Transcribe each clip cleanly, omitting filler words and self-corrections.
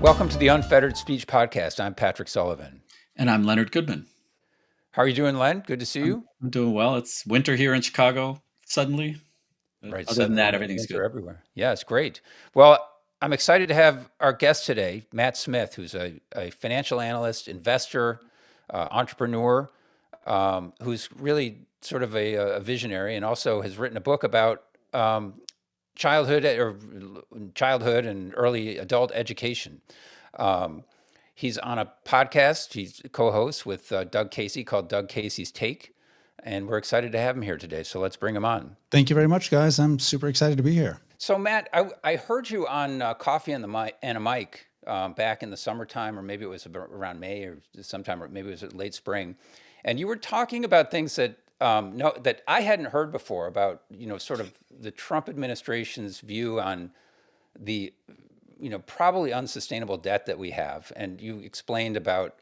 Welcome to the Unfettered Speech Podcast. I'm Patrick Sullivan. And I'm Leonard Goodman. How are you doing, Len? Good to see you. I'm doing well. It's winter here in Chicago suddenly. But Right, other than suddenly that, everything's winter good. everywhere. Yeah, it's great. Well, I'm excited to have our guest today, Matt Smith, who's a financial analyst, investor, entrepreneur, who's really sort of a visionary, and also has written a book about childhood and early adult education. Um, he's on a podcast. He's co-host with Doug Casey called Doug Casey's Take, and we're excited to have him here today. So let's bring him on. Thank you very much, guys. I'm super excited to be here. So Matt, I heard you on Coffee and a Mic back in the summertime, or maybe it was around May or sometime, or maybe it was late spring, and you were talking about things that no, that I hadn't heard before about, sort of the Trump administration's view on the, probably unsustainable debt that we have. And you explained about,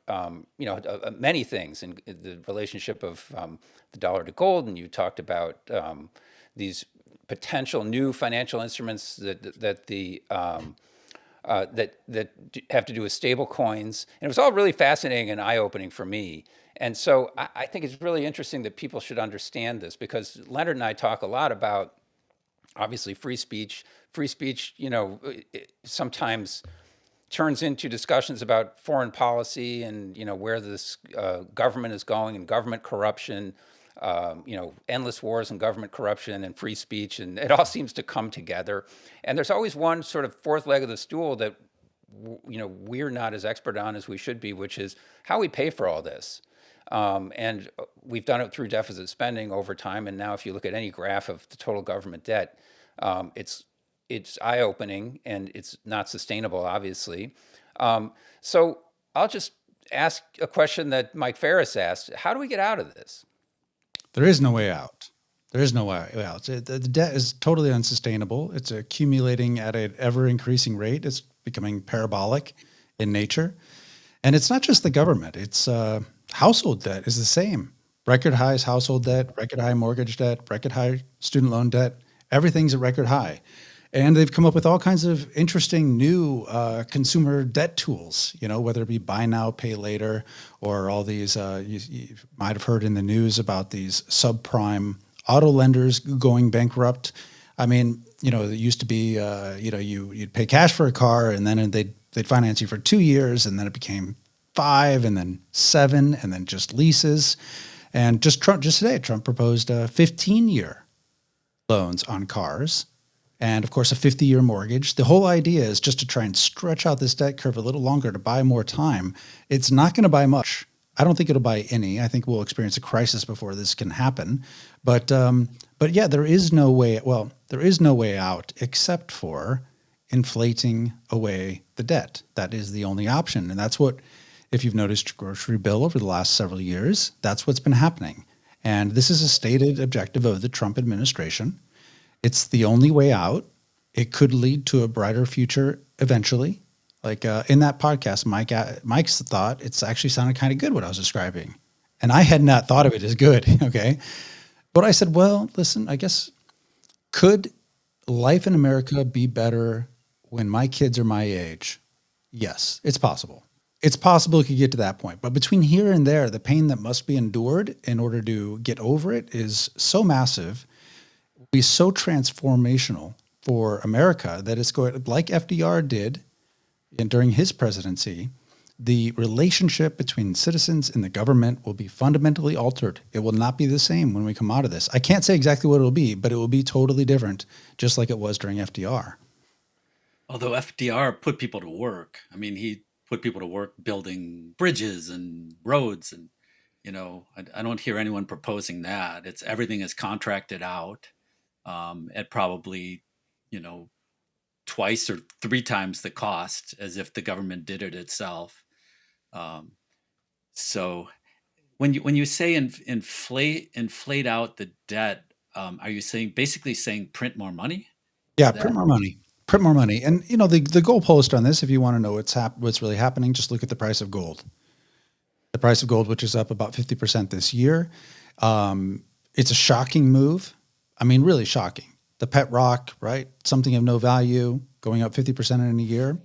many things in the relationship of the dollar to gold, and you talked about these potential new financial instruments that have to do with stable coins. And it was all really fascinating and eye-opening for me. And so I think it's really interesting that people should understand this, because Leonard and I talk a lot about, obviously, free speech. Free speech, it sometimes turns into discussions about foreign policy and, where this government is going, and government corruption, endless wars and government corruption and free speech, and it all seems to come together. And there's always one sort of fourth leg of the stool that we're not as expert on as we should be, which is how we pay for all this. And we've done it through deficit spending over time. And now, if you look at any graph of the total government debt, it's eye-opening, and it's not sustainable, obviously. So I'll just ask a question that Mike Ferris asked: how do we get out of this? There is no way out. There is no way out. The debt is totally unsustainable. It's accumulating at an ever-increasing rate. It's becoming parabolic in nature. And it's not just the government. It's household debt is the same. Record highs household debt, record high mortgage debt, record high student loan debt. Everything's at record high. And they've come up with all kinds of interesting new consumer debt tools, whether it be buy now, pay later, or all these, you might have heard in the news about these subprime auto lenders going bankrupt. I mean, it used to be, you'd pay cash for a car, and then they'd finance you for 2 years, and then it became 5, and then 7, and then just leases. And just today, Trump proposed 15-year loans on cars. And of course, a 50-year mortgage. The whole idea is just to try and stretch out this debt curve a little longer to buy more time. It's not going to buy much. I don't think it'll buy any. I think we'll experience a crisis before this can happen. But yeah, there is no way. Well, there is no way out except for inflating away the debt. That is the only option, and that's what, if you've noticed grocery bill over the last several years, that's what's been happening. And this is a stated objective of the Trump administration. It's the only way out. It could lead to a brighter future eventually. Like in that podcast, Mike's thought, it's actually sounded kind of good what I was describing. And I had not thought of it as good, okay? But I said, well, listen, I guess, could life in America be better when my kids are my age? Yes, it's possible. It's possible it could get to that point. But between here and there, the pain that must be endured in order to get over it is so massive, be so transformational for America that it's going, like FDR did during his presidency. The relationship between citizens and the government will be fundamentally altered. It will not be the same when we come out of this. I can't say exactly what it'll be, but it will be totally different, just like it was during FDR. Although FDR put people to work. I mean, he put people to work building bridges and roads. And, I don't hear anyone proposing that. It's everything is contracted out at probably, twice or 3 times the cost as if the government did it itself. So when you say inflate out the debt, are you basically saying print more money? Yeah, print more money. Print more money. And the goalpost on this, if you want to know what's really happening, just look at the price of gold. The price of gold, which is up about 50% this year. It's a shocking move. I mean, really shocking. The pet rock, right? Something of no value, going up 50% in a year.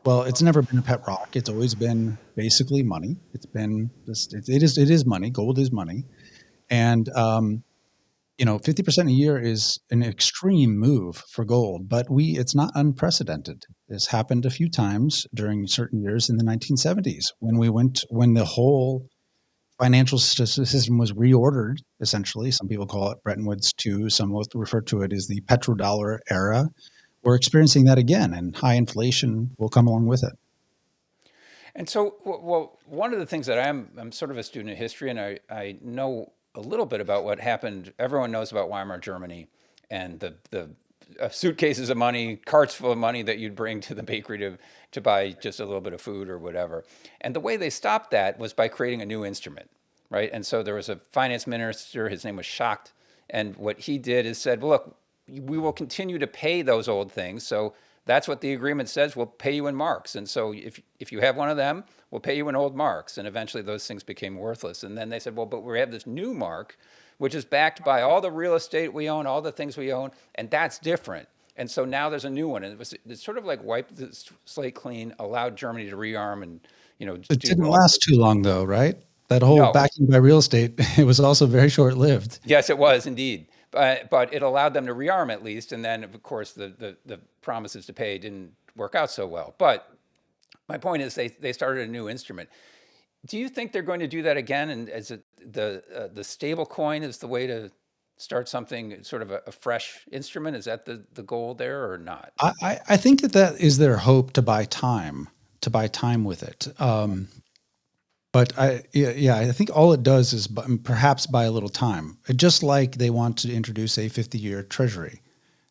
Well, it's never been a pet rock. It's always been basically money. It's been this. It is money. Gold is money, and 50% a year is an extreme move for gold, but it's not unprecedented. This happened a few times during certain years in the 1970s when the whole financial system was reordered. Essentially, some people call it Bretton Woods 2. Some will refer to it as the petrodollar era. We're experiencing that again, and high inflation will come along with it. And so, well, one of the things that I'm sort of a student of history, and I know a little bit about what happened. Everyone knows about Weimar Germany and the suitcases of money, carts full of money that you'd bring to the bakery to buy just a little bit of food or whatever. And the way they stopped that was by creating a new instrument, right? And so there was a finance minister. His name was Schacht, and what he did is said, well, look, we will continue to pay those old things. So that's what the agreement says. We'll pay you in marks. And so if you have one of them, we'll pay you in old marks. And eventually those things became worthless. And then they said, well, but we have this new mark, which is backed by all the real estate we own, all the things we own, and that's different. And so now there's a new one. And it's sort of like wiped the slate clean, allowed Germany to rearm and, It do didn't all last too long, though, right? That whole no. backing by real estate, it was also very short lived. Yes, it was indeed. But it allowed them to rearm at least. And then, of course, the promises to pay didn't work out so well. But my point is they started a new instrument. Do you think they're going to do that again? And is it the stable coin is the way to start something, sort of a fresh instrument? Is that the goal there or not? I think that is their hope to buy time with it. But I think all it does is perhaps buy a little time. Just like they want to introduce a 50-year treasury,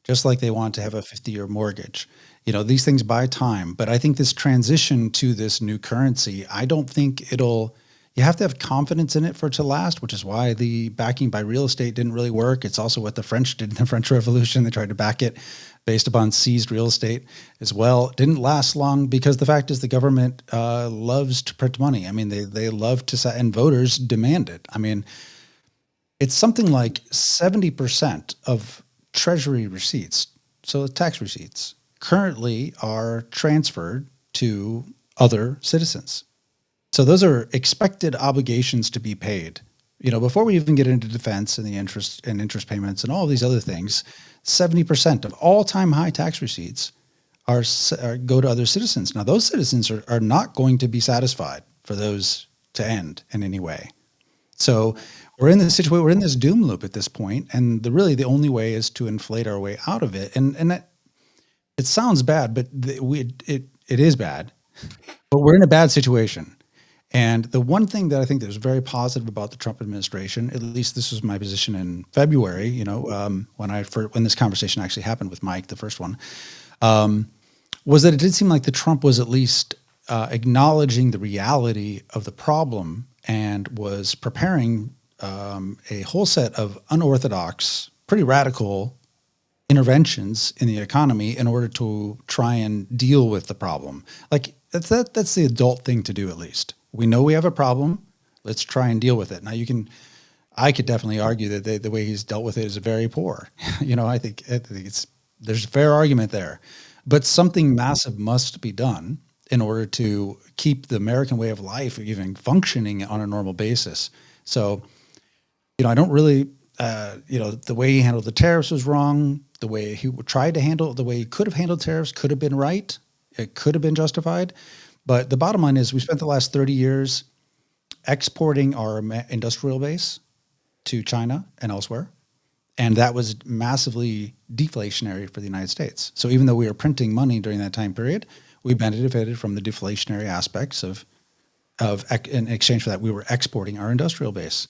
just like they want to have a 50-year mortgage. These things buy time. But I think this transition to this new currency, I don't think you have to have confidence in it for it to last, which is why the backing by real estate didn't really work. It's also what the French did in the French Revolution. They tried to back it based upon seized real estate as well. It didn't last long because the fact is the government loves to print money. I mean, they love to, and voters demand it. I mean, it's something like 70% of treasury receipts, so tax receipts, currently are transferred to other citizens. So those are expected obligations to be paid. Before we even get into defense and the interest payments and all of these other things, 70% of all-time high tax receipts go to other citizens. Now, those citizens are not going to be satisfied for those to end in any way. So we're in this situation, we're in this doom loop at this point, and the only way is to inflate our way out of it. And that, it sounds bad, but it is bad. But we're in a bad situation. And the one thing that I think that was very positive about the Trump administration, at least this was my position in February, when this conversation actually happened with Mike, the first one, was that it did seem like the Trump was at least acknowledging the reality of the problem and was preparing a whole set of unorthodox, pretty radical interventions in the economy in order to try and deal with the problem. Like that's the adult thing to do, at least. We know we have a problem. Let's try and deal with it. Now I could definitely argue that the way he's dealt with it is very poor. I think there's a fair argument there, but something massive must be done in order to keep the American way of life even functioning on a normal basis. So, I don't really, the way he handled the tariffs was wrong. The way he tried to handle, the way he could have handled tariffs could have been right. It could have been justified. But the bottom line is we spent the last 30 years exporting our industrial base to China and elsewhere. And that was massively deflationary for the United States. So even though we were printing money during that time period, we benefited from the deflationary aspects of in exchange for that, we were exporting our industrial base.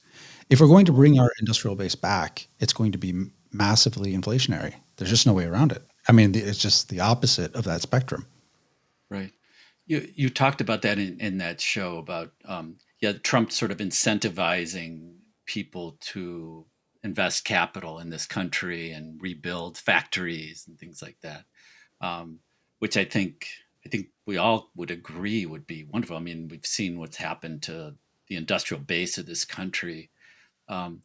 If we're going to bring our industrial base back, it's going to be massively inflationary. There's just no way around it. I mean, it's just the opposite of that spectrum. Right. You talked about that in that show about Trump sort of incentivizing people to invest capital in this country and rebuild factories and things like that, which I think we all would agree would be wonderful. I mean, we've seen what's happened to the industrial base of this country. Um,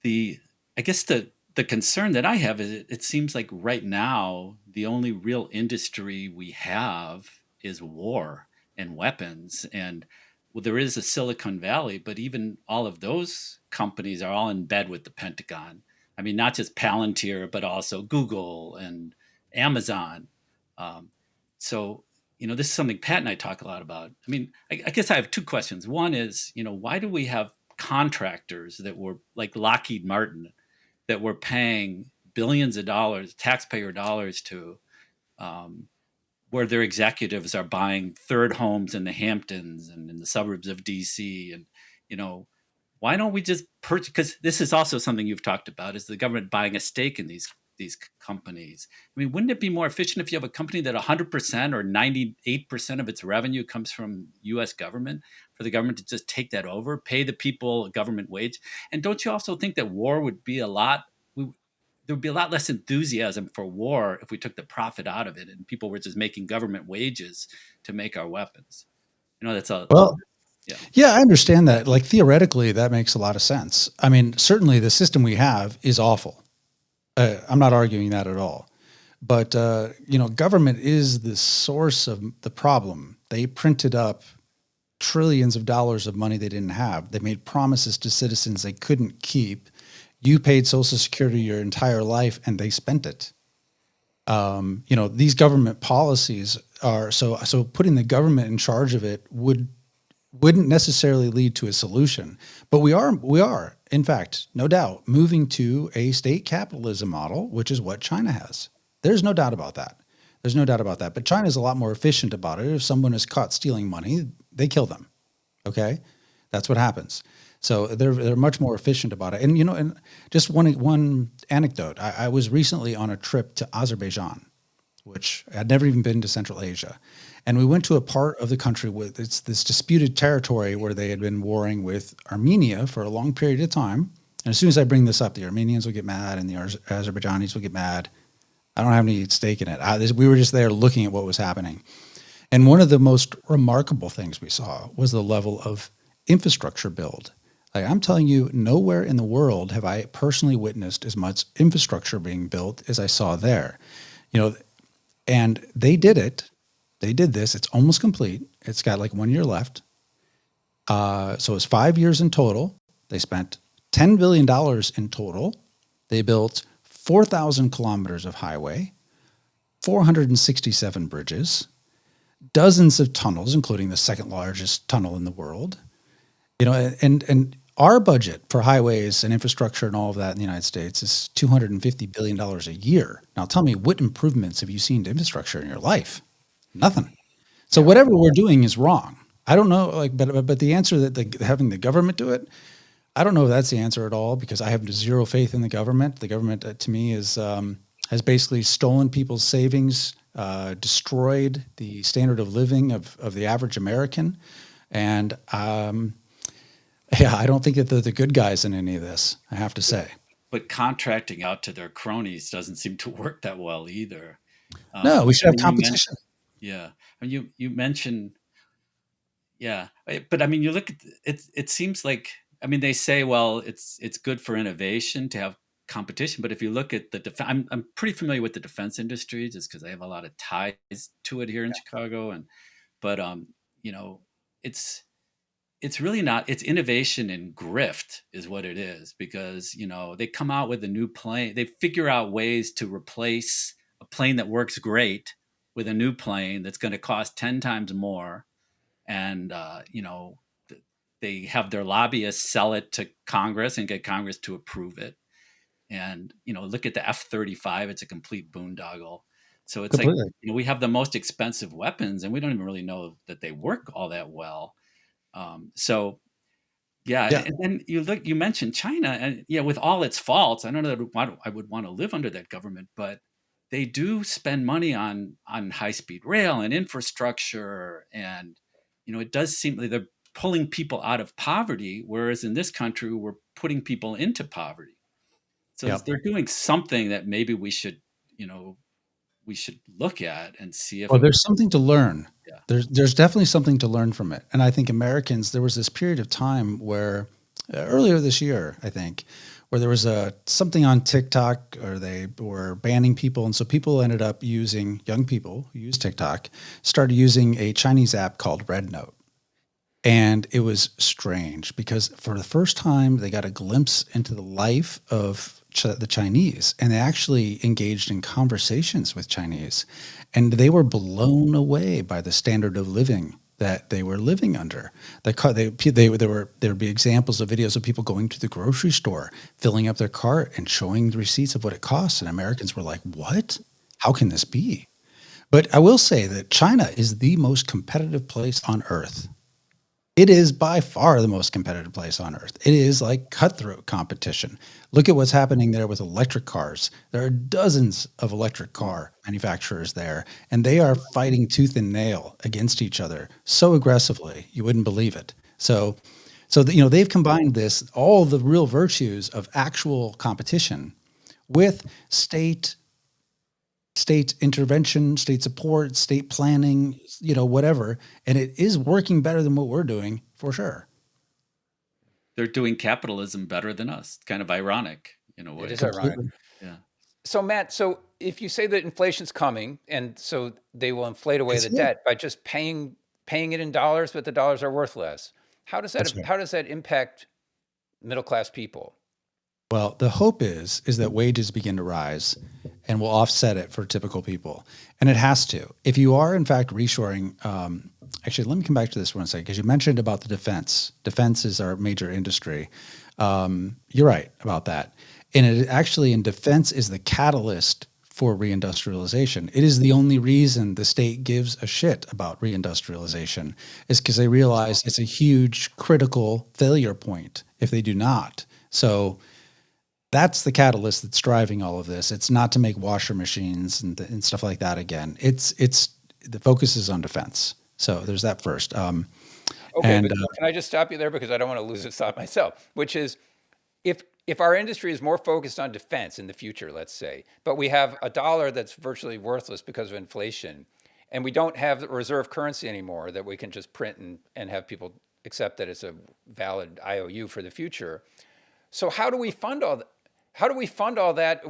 the I guess the concern that I have is it seems like right now the only real industry we have is war and weapons. And well, there is a Silicon Valley, but even all of those companies are all in bed with the Pentagon. I mean, not just Palantir, but also Google and Amazon. Um, so, this is something Pat and I talk a lot about. I mean, I guess I have two questions. One is, why do we have contractors that were like Lockheed Martin that we're paying billions of dollars, taxpayer dollars to, um, where their executives are buying third homes in the Hamptons and in the suburbs of DC? And, you know, why don't we just purchase? Because this is also something you've talked about, is the government buying a stake in these companies. I mean, wouldn't it be more efficient if you have a company that 100% or 98% of its revenue comes from U.S. government, for the government to just take that over, pay the people a government wage? And don't you also think that war would be there would be a lot less enthusiasm for war if we took the profit out of it and people were just making government wages to make our weapons? That's a Well, yeah. yeah, I understand that. Like theoretically, that makes a lot of sense. I mean, certainly the system we have is awful. I'm not arguing that at all. But government is the source of the problem. They printed up trillions of dollars of money they didn't have. They made promises to citizens they couldn't keep. You paid Social Security your entire life, and they spent it. These government policies are so putting the government in charge of it wouldn't necessarily lead to a solution. But we are, in fact, no doubt, moving to a state capitalism model, which is what China has. There's no doubt about that. There's no doubt about that. But China is a lot more efficient about it. If someone is caught stealing money, they kill them. Okay, that's what happens. So they're much more efficient about it. And just one anecdote. I was recently on a trip to Azerbaijan, which I'd never even been to Central Asia. And we went to a part of the country with it's this disputed territory where they had been warring with Armenia for a long period of time. And as soon as I bring this up, the Armenians will get mad and the Azerbaijanis will get mad. I don't have any stake in it. We were just there looking at what was happening. And one of the most remarkable things we saw was the level of infrastructure build. Like I'm telling you, nowhere in the world have I personally witnessed as much infrastructure being built as I saw there. And they did it. They did this. It's almost complete. It's got like 1 year left. So it's 5 years in total. They spent $10 billion in total. They built 4,000 kilometers of highway, 467 bridges, dozens of tunnels, including the second largest tunnel in the world. And our budget for highways and infrastructure and all of that in the United States is $250 billion a year. Now tell me, what improvements have you seen to infrastructure in your life? Nothing. So whatever we're doing is wrong. I don't know, but the answer that having the government do it, I don't know if that's the answer at all, because I have zero faith in the government. The government, to me, has basically stolen people's savings, destroyed the standard of living of the average American, and I don't think that they're the good guys in any of this, I have to say. But contracting out to their cronies doesn't seem to work that well either. No, we should have You competition. yeah, and you mentioned, yeah, but I mean, you look at it. It seems like, I mean, they say, well, it's good for innovation to have competition, but if you look at I'm pretty familiar with the defense industry just because I have a lot of ties to it here in Chicago, but you know, it's it's really not. It's innovation and grift is what it is, because they come out with a new plane. They figure out ways to replace a plane that works great with a new plane that's going to cost 10 times more. And they have their lobbyists sell it to Congress and get Congress to approve it. And look at the F-35. It's a complete boondoggle. So it's like, Completely. we have the most expensive weapons and we don't even really know that they work all that well. So yeah, Yeah. and then you mentioned China, and yeah, with all its faults, I don't know that I would want to live under that government, but they do spend money on high speed rail and infrastructure, and it does seem like they're pulling people out of poverty, whereas in this country we're putting people into poverty. So Yeah. they're doing something that maybe you know, we should look at and see if Well, it there's something to learn. yeah. There's definitely something to learn from it. And I think Americans, there was this period of time where earlier this year, I think, where there was something on TikTok, or they were banning people, and so people ended up using, young people who use TikTok started using a Chinese app called Red Note. And it was strange because for the first time, they got a glimpse into the life of the Chinese, and they actually engaged in conversations with Chinese, and they were blown away by the standard of living that they were living under. There would be examples of videos of people going to the grocery store, filling up their cart, and showing the receipts of what it costs, and Americans were like, "What? How can this be?" But I will say that China is the most competitive place on earth. It is by far the most competitive place on earth. It is like cutthroat competition. Look at what's happening there with electric cars. There are dozens of electric car manufacturers there, and they are fighting tooth and nail against each other so aggressively, you wouldn't believe it. They've combined all the real virtues of actual competition with state intervention, state support, state planning, whatever. And it is working better than what we're doing for sure. They're doing capitalism better than us. Kind of ironic in a way. It is ironic. Completely. Yeah. So Matt, so if you say that inflation's coming, and so they will inflate away It's the here. debt by just paying it in dollars, but the dollars are worth less. How does That's that right. how does that impact middle class people? Well, the hope is that wages begin to rise and will offset it for typical people. And it has to. If you are, in fact, reshoring, actually, let me come back to this one second, because you mentioned about the defense. Defense is our major industry. You're right about that. And it actually, in defense, is the catalyst for reindustrialization. It is the only reason the state gives a shit about reindustrialization, is because they realize it's a huge critical failure point if they do not. So that's the catalyst that's driving all of this. It's not to make washer machines and stuff like that again. It's the focus is on defense. So there's that first. Okay, And but can I just stop you there, because I don't want to lose this thought myself, which is if our industry is more focused on defense in the future, let's say, but we have a dollar that's virtually worthless because of inflation, and we don't have the reserve currency anymore that we can just print and have people accept that it's a valid IOU for the future. So how do we fund all that? How do we fund all that?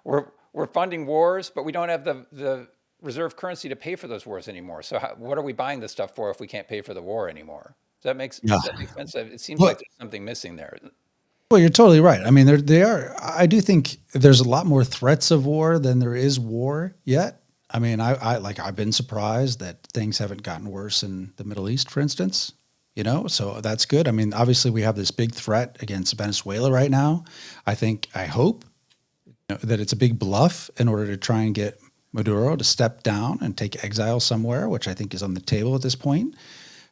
We're funding wars, but we don't have the reserve currency to pay for those wars anymore. So what are we buying this stuff for if we can't pay for the war anymore? yeah. Does that make sense? It seems Well, like there's something missing there. well, you're totally right. I mean, they are. I do think there's a lot more threats of war than there is war yet. I mean, I've been surprised that things haven't gotten worse in the Middle East, for instance. So that's good. I mean, obviously we have this big threat against Venezuela right now. I hope that it's a big bluff in order to try and get Maduro to step down and take exile somewhere, which I think is on the table at this point.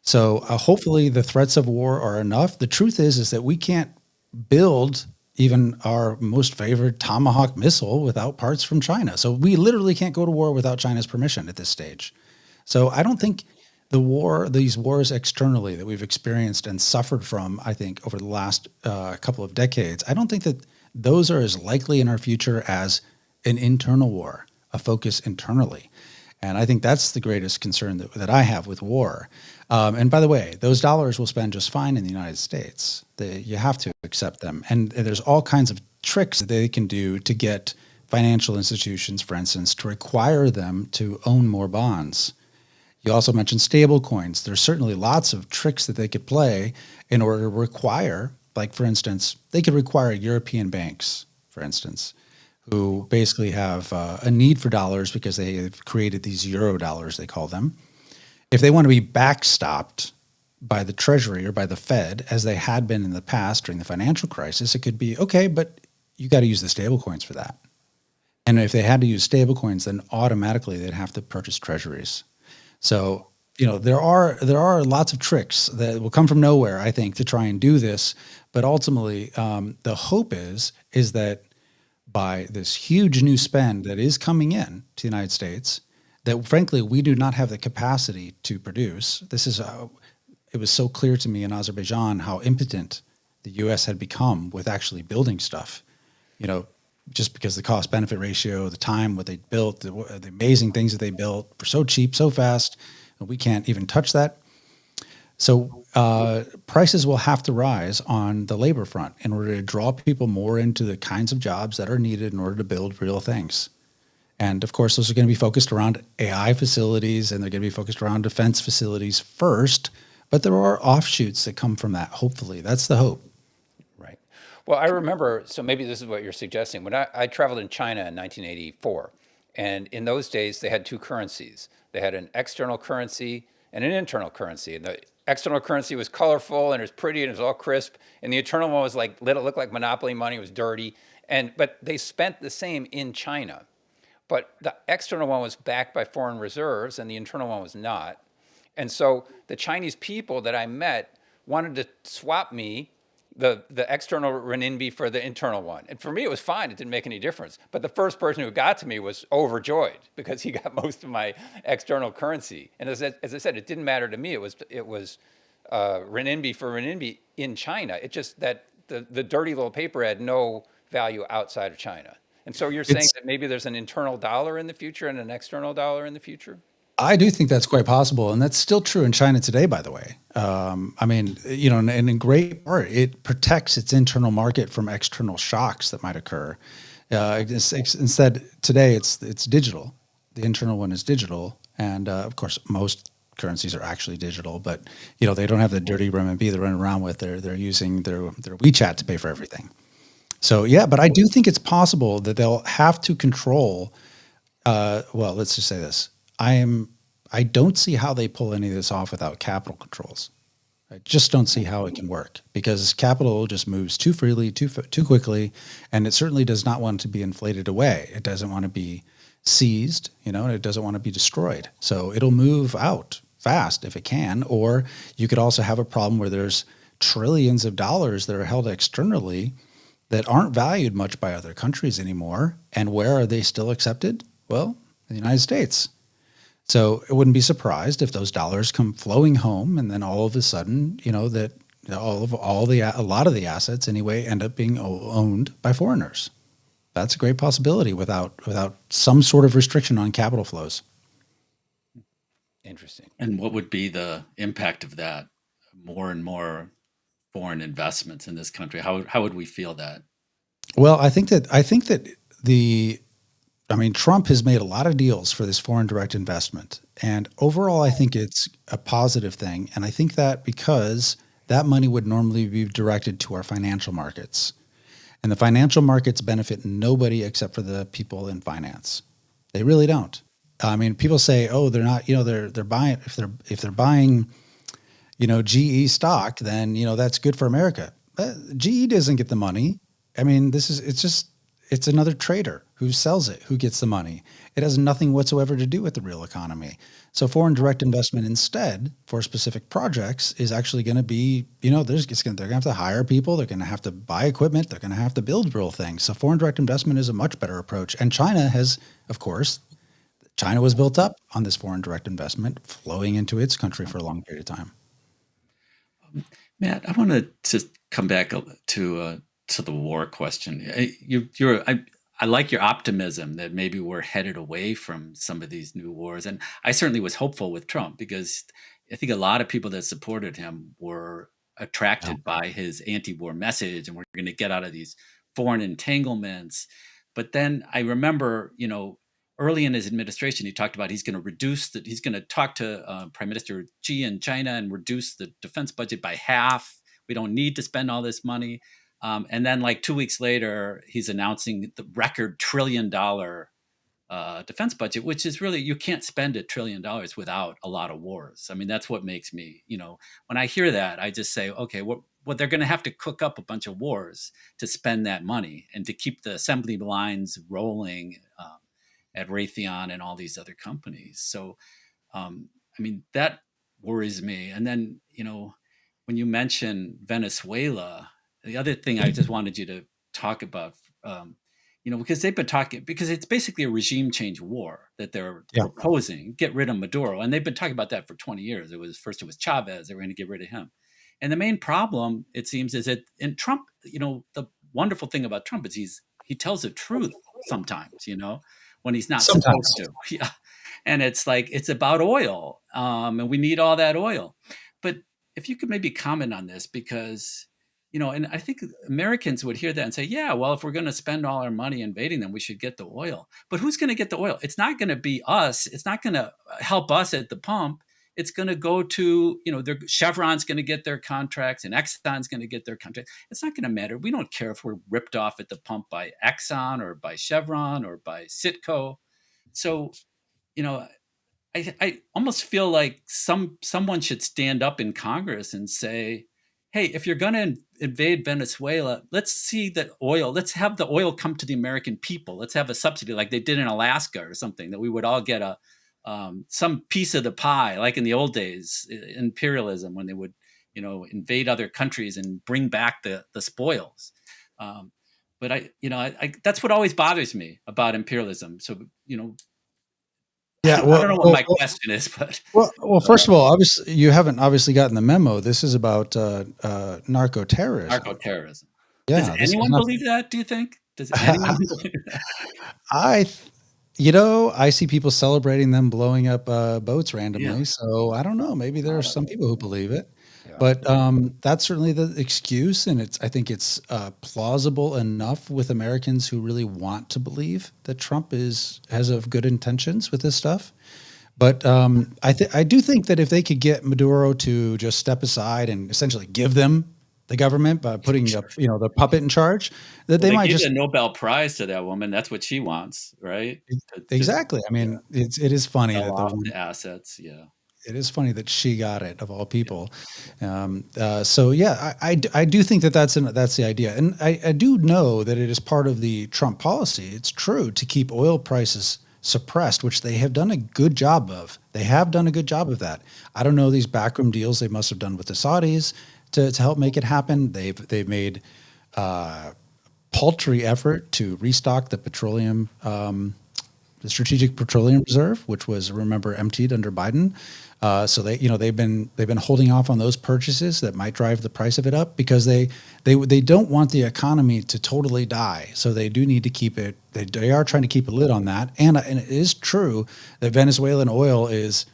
So hopefully the threats of war are enough. The truth is that we can't build even our most favorite Tomahawk missile without parts from China. So we literally can't go to war without China's permission at this stage. So I don't think these wars externally that we've experienced and suffered from, I think, over the last couple of decades, I don't think that those are as likely in our future as an internal war, a focus internally. And I think that's the greatest concern that I have with war. And by the way, those dollars will spend just fine in the United States. You have to accept them. And there's all kinds of tricks that they can do to get financial institutions, for instance, to require them to own more bonds. You also mentioned stablecoins. There's certainly lots of tricks that they could play in order to require, like, for instance, they could require European banks, for instance, who basically have a need for dollars because they have created these euro dollars, they call them. If they want to be backstopped by the Treasury or by the Fed, as they had been in the past during the financial crisis, it could be, okay, but you got to use the stablecoins for that. And if they had to use stablecoins, then automatically they'd have to purchase treasuries. So, there are lots of tricks that will come from nowhere, I think, to try and do this. But ultimately, the hope is that by this huge new spend that is coming in to the United States, that frankly we do not have the capacity to produce. It was so clear to me in Azerbaijan how impotent the U.S. had become with actually building stuff. Just because the cost benefit ratio, the time, what they built, the amazing things that they built were so cheap, so fast, and we can't even touch that. So prices will have to rise on the labor front in order to draw people more into the kinds of jobs that are needed in order to build real things. And of course, those are going to be focused around AI facilities, and they're going to be focused around defense facilities first. But there are offshoots that come from that, hopefully. That's the hope. Right. Well, I remember, so maybe this is what you're suggesting. When I traveled in China in 1984, and in those days they had two currencies. They had an external currency and an internal currency. And the external currency was colorful and it was pretty and it was all crisp. And the internal one was like, it looked like monopoly money, it was dirty. But they spent the same in China. But the external one was backed by foreign reserves and the internal one was not. And so the Chinese people that I met wanted to swap me the external renminbi for the internal one. And for me, it was fine. It didn't make any difference. But the first person who got to me was overjoyed because he got most of my external currency. And as I said, it didn't matter to me. It was renminbi for renminbi in China. It just that the dirty little paper had no value outside of China. And so you're saying It's that maybe there's an internal dollar in the future and an external dollar in the future? I do think that's quite possible, and that's still true in China today, by the way. I mean, and in great part, it protects its internal market from external shocks that might occur. Instead, today it's digital. The internal one is digital, and of course, most currencies are actually digital. But they don't have the dirty renminbi they're running around with. They're using their WeChat to pay for everything. So yeah, but I do think it's possible that they'll have to control. Well, let's just say this. I don't see how they pull any of this off without capital controls. I just don't see how it can work because capital just moves too freely, too quickly, and it certainly does not want to be inflated away. It doesn't want to be seized, and it doesn't want to be destroyed. So it'll move out fast if it can. Or you could also have a problem where there's trillions of dollars that are held externally that aren't valued much by other countries anymore. And where are they still accepted? Well, in the United States. So it wouldn't be surprised if those dollars come flowing home, and then all of a sudden, that a lot of the assets anyway end up being owned by foreigners. That's a great possibility without some sort of restriction on capital flows. Interesting. And what would be the impact of that? More and more foreign investments in this country. How would we feel that? Well, I think that the I mean, Trump has made a lot of deals for this foreign direct investment. And overall, I think it's a positive thing. And I think that because that money would normally be directed to our financial markets. And the financial markets benefit nobody except for the people in finance. They really don't. I mean, people say, "Oh, they're not. They're buying if they're buying, GE stock, then that's good for America." GE doesn't get the money. I mean, it's another trader who sells it, who gets the money. It has nothing whatsoever to do with the real economy. So foreign direct investment instead for specific projects is actually going to be, they're going to have to hire people. They're going to have to buy equipment. They're going to have to build real things. So foreign direct investment is a much better approach. And China has, of course, China was built up on this foreign direct investment flowing into its country for a long period of time. Matt, I want to just come back to the war question. I like your optimism that maybe we're headed away from some of these new wars, and I certainly was hopeful with Trump because I think a lot of people that supported him were Yeah. attracted by his anti-war message, and we're going to get out of these foreign entanglements. But then I remember, early in his administration, he talked about he's going to talk to Prime Minister Xi in China and reduce the defense budget by half. We don't need to spend all this money. And then, like 2 weeks later, he's announcing the record $1 trillion defense budget, which is really, you can't spend $1 trillion without a lot of wars. I mean, that's what makes me, when I hear that, I just say, okay, what they're going to have to cook up a bunch of wars to spend that money and to keep the assembly lines rolling at Raytheon and all these other companies. So, I mean, that worries me. And then, when you mention Venezuela, the other thing I just wanted you to talk about, because they've been talking, because it's basically a regime change war that they're Yeah. proposing, get rid of Maduro. And they've been talking about that for 20 years. It was Chavez, they were going to get rid of him. And the main problem, it seems, is that in Trump, the wonderful thing about Trump is he tells the truth sometimes, when he's not supposed Sometimes. to. Yeah. And it's like, it's about oil. And we need all that oil. But if you could maybe comment on this, because and I think Americans would hear that and say, yeah, well, if we're going to spend all our money invading them, we should get the oil. But who's going to get the oil? It's not going to be us. It's not going to help us at the pump. It's going to go to, Chevron's going to get their contracts and Exxon's going to get their contracts. It's not going to matter. We don't care if we're ripped off at the pump by Exxon or by Chevron or by Citgo. So, you know, I almost feel like someone should stand up in Congress and say, hey, if you're going to invade Venezuela, let's see that oil, let's have the oil come to the American people. Let's have a subsidy like they did in Alaska or something, that we would all get some piece of the pie, like in the old days, imperialism, when they would, invade other countries and bring back the spoils. But that's what always bothers me about imperialism. So, Yeah, I don't know what my question is, but first of all, obviously you haven't obviously gotten the memo. This is about narco-terrorism. narco-terrorism. Yeah, Does anyone believe that, do you think? Does anyone believe that? I see people celebrating them blowing up boats randomly. Yeah. So I don't know. Maybe there are some people who believe it, Yeah. but that's certainly the excuse, and I think it's plausible enough with Americans who really want to believe that Trump has of good intentions with this stuff. But I do think that if they could get Maduro to just step aside and essentially give them the government by putting the puppet in charge, that they might give just a Nobel Prize to that woman. That's what she wants, right? exactly. I mean, it is funny Sell that off the assets. Yeah. it is funny that she got it of all people. So yeah, I do think that that's the idea, and I do know that it is part of the Trump policy. It's true to keep oil prices suppressed, which they have done a good job of. They have done a good job of that. I don't know these backroom deals they must have done with the Saudis to help make it happen. They've made paltry effort to restock the petroleum. The Strategic Petroleum Reserve, which was, remember, emptied under Biden. So they've been holding off on those purchases that might drive the price of it up, because they don't want the economy to totally die. So they do need to keep it. They are trying to keep a lid on that. And it is true that Venezuelan oil is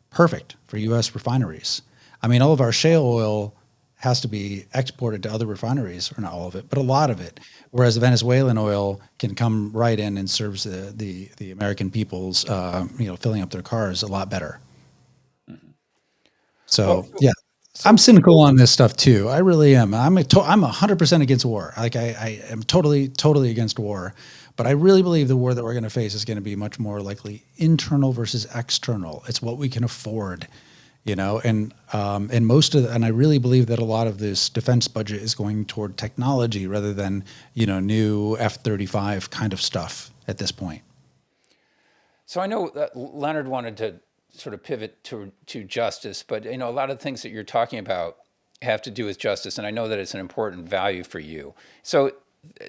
perfect for U.S. refineries. I mean, all of our shale oil has to be exported to other refineries, or not all of it, but a lot of it. Whereas the Venezuelan oil can come right in and serves the American people's, filling up their cars a lot better. So yeah, I'm cynical on this stuff too. I really am. I'm 100% against war. Like I am totally against war, but I really believe the war that we're going to face is going to be much more likely internal versus external. It's what we can afford. And I really believe that a lot of this defense budget is going toward technology rather than, new F-35 kind of stuff at this point. So I know that Leonard wanted to sort of pivot to justice, but a lot of the things that you're talking about have to do with justice, and I know that it's an important value for you. So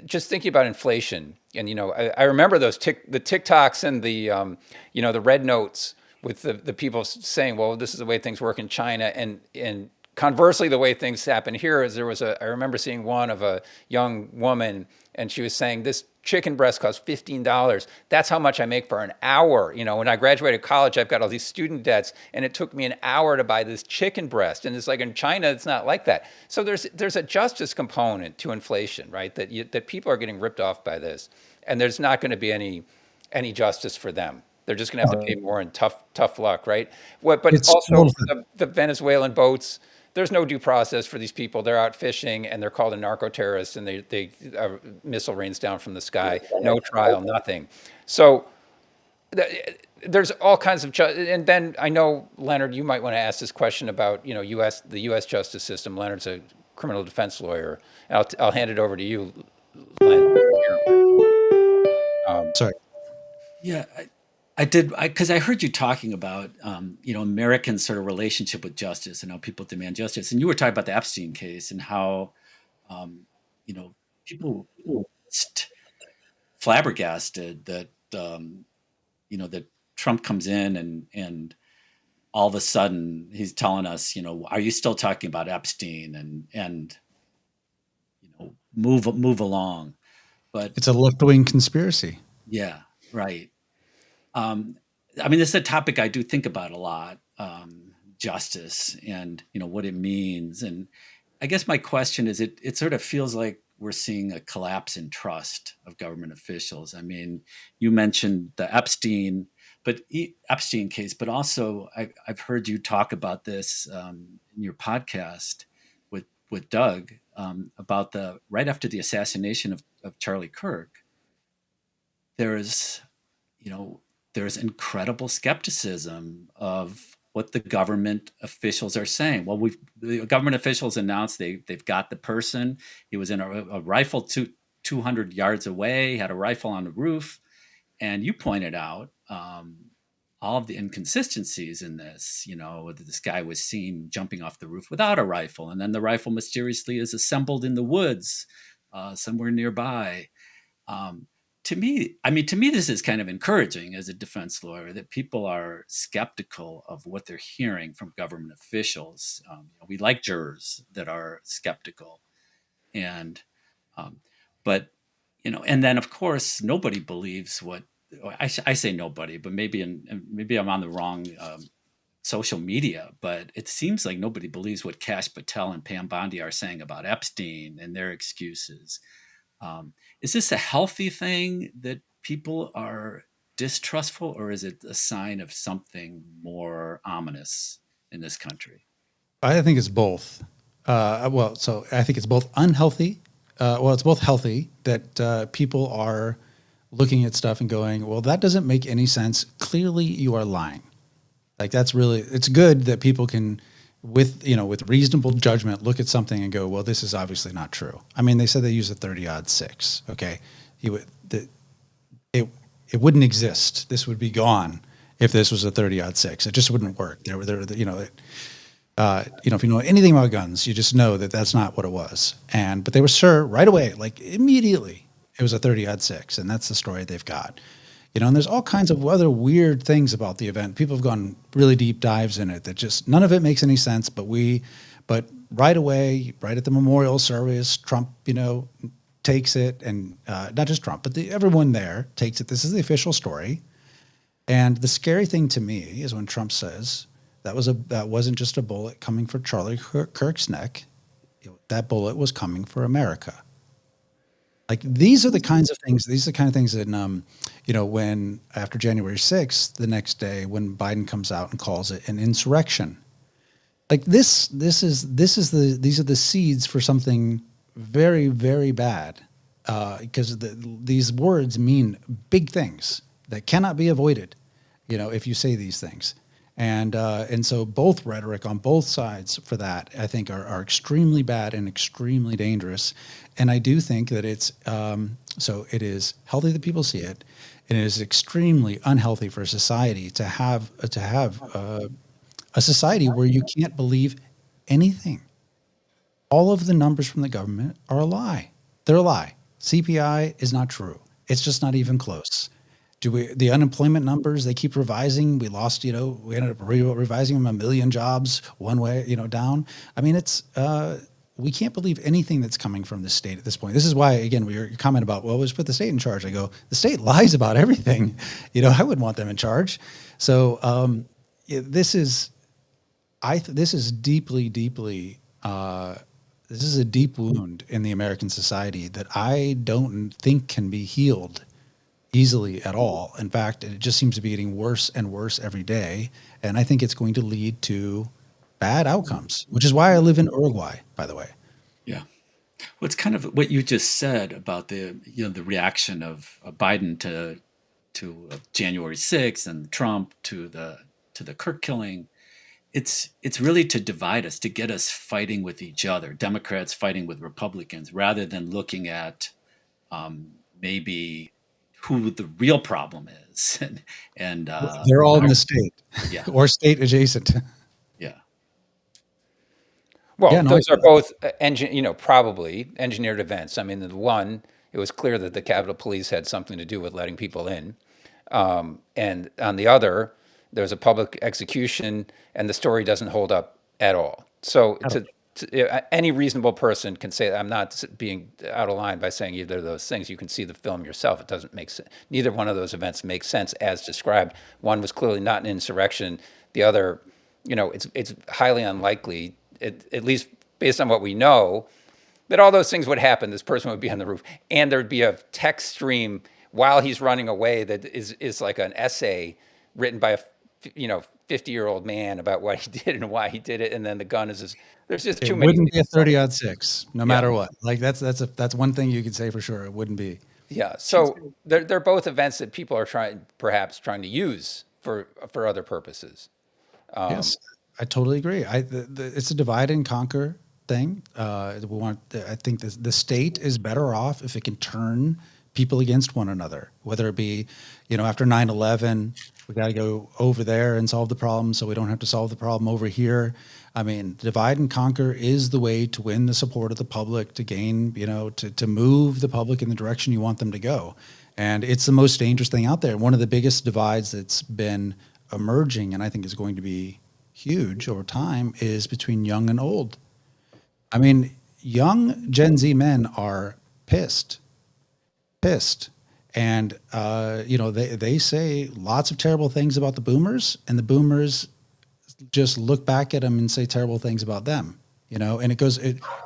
just thinking about inflation, and I remember the TikToks and the red notes with the people saying, well, this is the way things work in China, and conversely, the way things happen here is I remember seeing one of a young woman, and she was saying, this chicken breast costs $15. That's how much I make for an hour. When I graduated college, I've got all these student debts, and it took me an hour to buy this chicken breast. And it's like in China, it's not like that. So there's a justice component to inflation, right? That people are getting ripped off by this, and there's not going to be any justice for them. They're just going to have to pay more in tough luck, right? But also the Venezuelan boats, there's no due process for these people. They're out fishing, and they're called a narco-terrorist, and they missile rains down from the sky. No trial, nothing. So there's all kinds of and then I know, Leonard, you might want to ask this question about the U.S. justice system. Leonard's a criminal defense lawyer, and I'll hand it over to you, Leonard. Sorry. Yeah, I did, because I heard you talking about Americans' sort of relationship with justice and how people demand justice, and you were talking about the Epstein case and how people just flabbergasted that that Trump comes in and all of a sudden he's telling us, are you still talking about Epstein, and move along. But it's a left-wing conspiracy. Yeah, right. I mean, this is a topic I do think about a lot. justice and what it means. And I guess my question is, it sort of feels like we're seeing a collapse in trust of government officials. I mean, you mentioned the Epstein case, but also I've heard you talk about this in your podcast with Doug about the right after the assassination of Charlie Kirk. There's you know, there's incredible skepticism of what the government officials are saying. Well, the government officials announced they've got the person. He was in a rifle 200 yards away, had a rifle on the roof. And you pointed out all of the inconsistencies in this. This guy was seen jumping off the roof without a rifle, and then the rifle mysteriously is assembled in the woods somewhere nearby. Um, to me, this is kind of encouraging as a defense lawyer that people are skeptical of what they're hearing from government officials. We like jurors that are skeptical, and um, but and then of course nobody believes what I say nobody, but maybe I'm on the wrong social media, but it seems like nobody believes what Kash Patel and Pam Bondi are saying about Epstein and their excuses. Is this a healthy thing that people are distrustful, or is it a sign of something more ominous in this country? I think it's both. So I think it's both unhealthy. It's both healthy that people are looking at stuff and going, well, that doesn't make any sense. Clearly, you are lying. Like it's good that people can, with reasonable judgment, look at something and go, well, this is obviously not true. I mean, they said they use a 30-odd-6. Okay, it wouldn't exist. This would be gone if this was a 30-odd-6. It just wouldn't work. If you know anything about guns, you just know that that's not what it was. But they were sure right away, like immediately, it was a 30-odd-6, and that's the story they've got. And there's all kinds of other weird things about the event. People have gone really deep dives in it that just none of it makes any sense. But right away, right at the memorial service, Trump, takes it, and not just Trump, but everyone there takes it. This is the official story. And the scary thing to me is when Trump says that wasn't just a bullet coming for Charlie Kirk's neck. That bullet was coming for America. Like these are the kinds of things. These are the kind of things that, when after January 6th, the next day, when Biden comes out and calls it an insurrection, like these are the seeds for something very, very bad, because these words mean big things that cannot be avoided, if you say these things. And so both rhetoric on both sides for that, I think, are extremely bad and extremely dangerous. And I do think that so it is healthy that people see it, and it is extremely unhealthy for society to have a society where you can't believe anything. All of the numbers from the government are a lie. They're a lie. CPI is not true. It's just not even close. The unemployment numbers, they keep revising. We lost, we ended up revising them 1 million jobs one way, down. I mean, we can't believe anything that's coming from the state at this point. This is why, again, your comment about, well, let's put the state in charge. I go, the state lies about everything. I wouldn't want them in charge. So this is deeply, deeply, this is a deep wound in the American society that I don't think can be healed easily at all. In fact, it just seems to be getting worse and worse every day. And I think it's going to lead to bad outcomes, which is why I live in Uruguay, by the way. Yeah. Well, it's kind of what you just said about the reaction of Biden to January 6th and Trump to the Kirk killing. It's really to divide us, to get us fighting with each other, Democrats fighting with Republicans, rather than looking at maybe who the real problem is. and They're all in the state, yeah, or state adjacent. yeah, Well, Yeah, no, those are both probably engineered events. I mean, the one, it was clear that the Capitol Police had something to do with letting people in. And on the other, there's a public execution, and the story doesn't hold up at all. So any reasonable person can say, I'm not being out of line by saying either of those things. You can see the film yourself. It doesn't make sense. Neither one of those events makes sense as described. One was clearly not an insurrection. The other it's highly unlikely, at least based on what we know, that all those things would happen. This person would be on the roof, and there'd be a text stream while he's running away that is like an essay written by a 50-year-old man about what he did and why he did it, and then the gun is just, there's just It too many wouldn't be a things. 30-6, no Yeah. matter what. Like that's one thing you could say for sure. It wouldn't be. Yeah, so they're both events that people are perhaps trying to use for other purposes. Yes, I totally agree. It's a divide and conquer thing. I think the state is better off if it can turn people against one another, whether it be, after 9/11, we got to go over there and solve the problem so we don't have to solve the problem over here. I mean, divide and conquer is the way to win the support of the public, to gain, to move the public in the direction you want them to go. And it's the most dangerous thing out there. One of the biggest divides that's been emerging, and I think is going to be huge over time, is between young and old. I mean, young Gen Z men are pissed, and they say lots of terrible things about the boomers, and the boomers just look back at them and say terrible things about them. And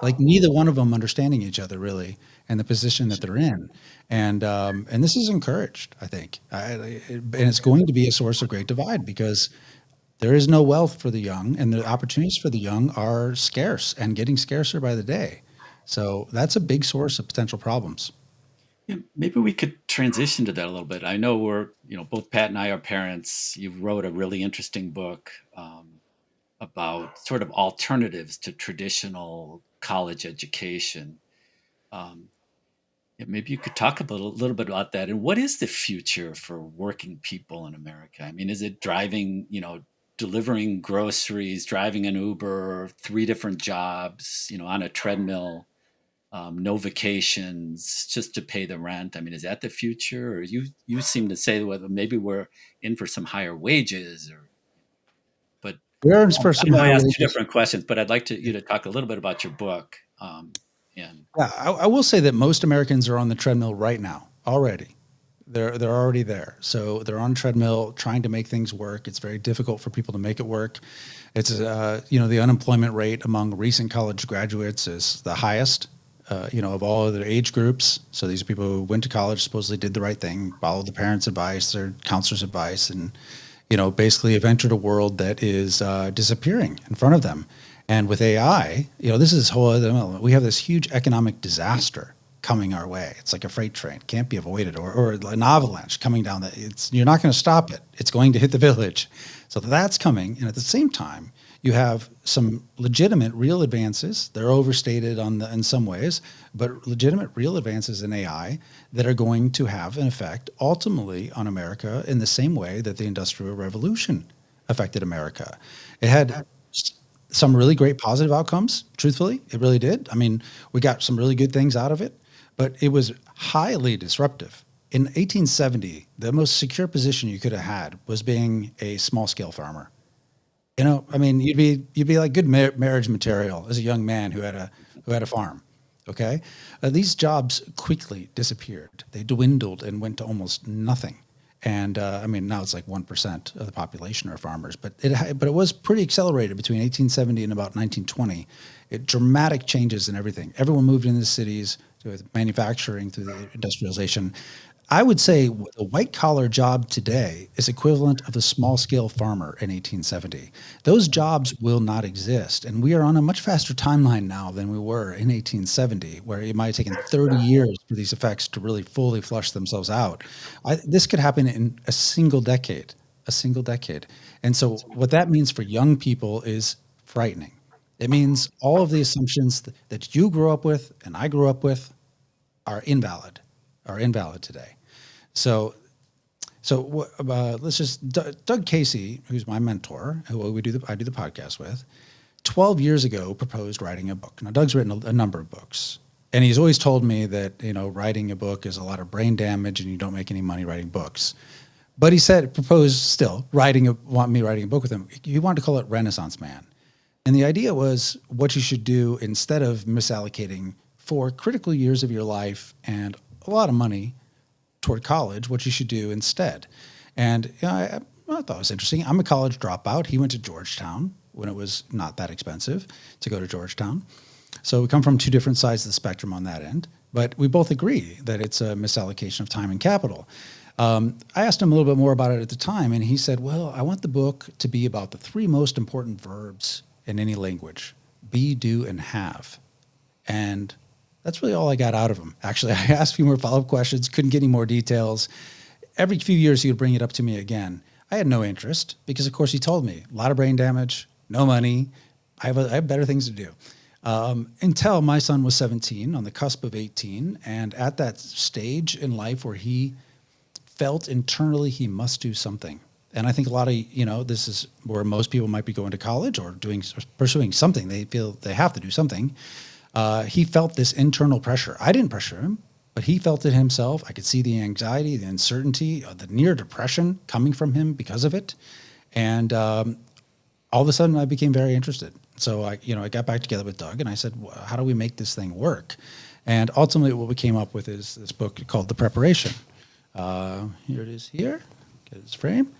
like neither one of them understanding each other really, and the position that they're in, and this is encouraged, I think, and it's going to be a source of great divide because there is no wealth for the young, and the opportunities for the young are scarce and getting scarcer by the day. So that's a big source of potential problems. Yeah, maybe we could transition to that a little bit. I know both Pat and I are parents. You wrote a really interesting book about sort of alternatives to traditional college education. Um, yeah, maybe you could talk a little bit about that. And what is the future for working people in America? I mean, is it driving, delivering groceries, driving an Uber, 3 different jobs, on a treadmill, no vacations, just to pay the rent? I mean, is that the future? Or you seem to say whether maybe we're in for some higher wages, but We're for I some know I higher asked 2 wages. different questions, but I'd like you to talk a little bit about your book. And Yeah, I will say that most Americans are on the treadmill right now already. They're already there. So they're on treadmill trying to make things work. It's very difficult for people to make it work. It's the unemployment rate among recent college graduates is the highest, of all other age groups. So these are people who went to college, supposedly did the right thing, followed the parents' advice, their counselor's advice, and basically have entered a world that is disappearing in front of them. And with AI, this is whole other. We have this huge economic disaster coming our way. It's like a freight train, can't be avoided, or an avalanche coming down. You're not going to stop it. It's going to hit the village. So that's coming, and at the same time, you have some legitimate, real advances. They're overstated in some ways, but legitimate, real advances in AI that are going to have an effect ultimately on America in the same way that the Industrial Revolution affected America. It had some really great positive outcomes. Truthfully, it really did. I mean, we got some really good things out of it, but it was highly disruptive. In 1870, the most secure position you could have had was being a small-scale farmer. I mean, you'd be like good marriage material as a young man who had a farm. Okay, these jobs quickly disappeared. They dwindled and went to almost nothing. And I mean, now it's like 1% of the population are farmers, but it was pretty accelerated between 1870 and about 1920. Dramatic changes in everything. Everyone moved into the cities with manufacturing through the industrialization. I would say the white collar job today is equivalent of a small scale farmer in 1870. Those jobs will not exist. And we are on a much faster timeline now than we were in 1870, where it might have taken 30 years for these effects to really fully flush themselves out. This could happen in a single decade. And so what that means for young people is frightening. It means all of the assumptions that you grew up with and I grew up with are invalid today. So let's just Doug Casey, who's my mentor, who I do the podcast with, 12 years ago proposed writing a book. Now Doug's written a number of books, and he's always told me that writing a book is a lot of brain damage and you don't make any money writing books. But he proposed still want me writing a book with him. He wanted to call it Renaissance Man, and the idea was what you should do instead of misallocating 4 critical years of your life and a lot of money toward college, what you should do instead. And Well, I thought it was interesting. I'm a college dropout. He went to Georgetown when it was not that expensive to go to Georgetown. So we come from two different sides of the spectrum on that end, but we both agree that it's a misallocation of time and capital. I asked him a little bit more about it at the time, and he said, well, I want the book to be about the three most important verbs in any language: be, do, and have. And that's really all I got out of him. Actually, I asked a few more follow-up questions, couldn't get any more details. Every few years, he would bring it up to me again. I had no interest because, of course, he told me a lot of brain damage, no money. I have better things to do. Until my son was 17, on the cusp of 18, and at that stage in life where he felt internally he must do something. And I think a lot of, this is where most people might be going to college or pursuing something. They feel they have to do something. He felt this internal pressure. I didn't pressure him, but he felt it himself. I could see the anxiety, the uncertainty, the near depression coming from him because of it. And all of a sudden I became very interested. So I got back together with Doug and I said, how do we make this thing work? And ultimately what we came up with is this book called The Preparation. Here it is here. Get its frame.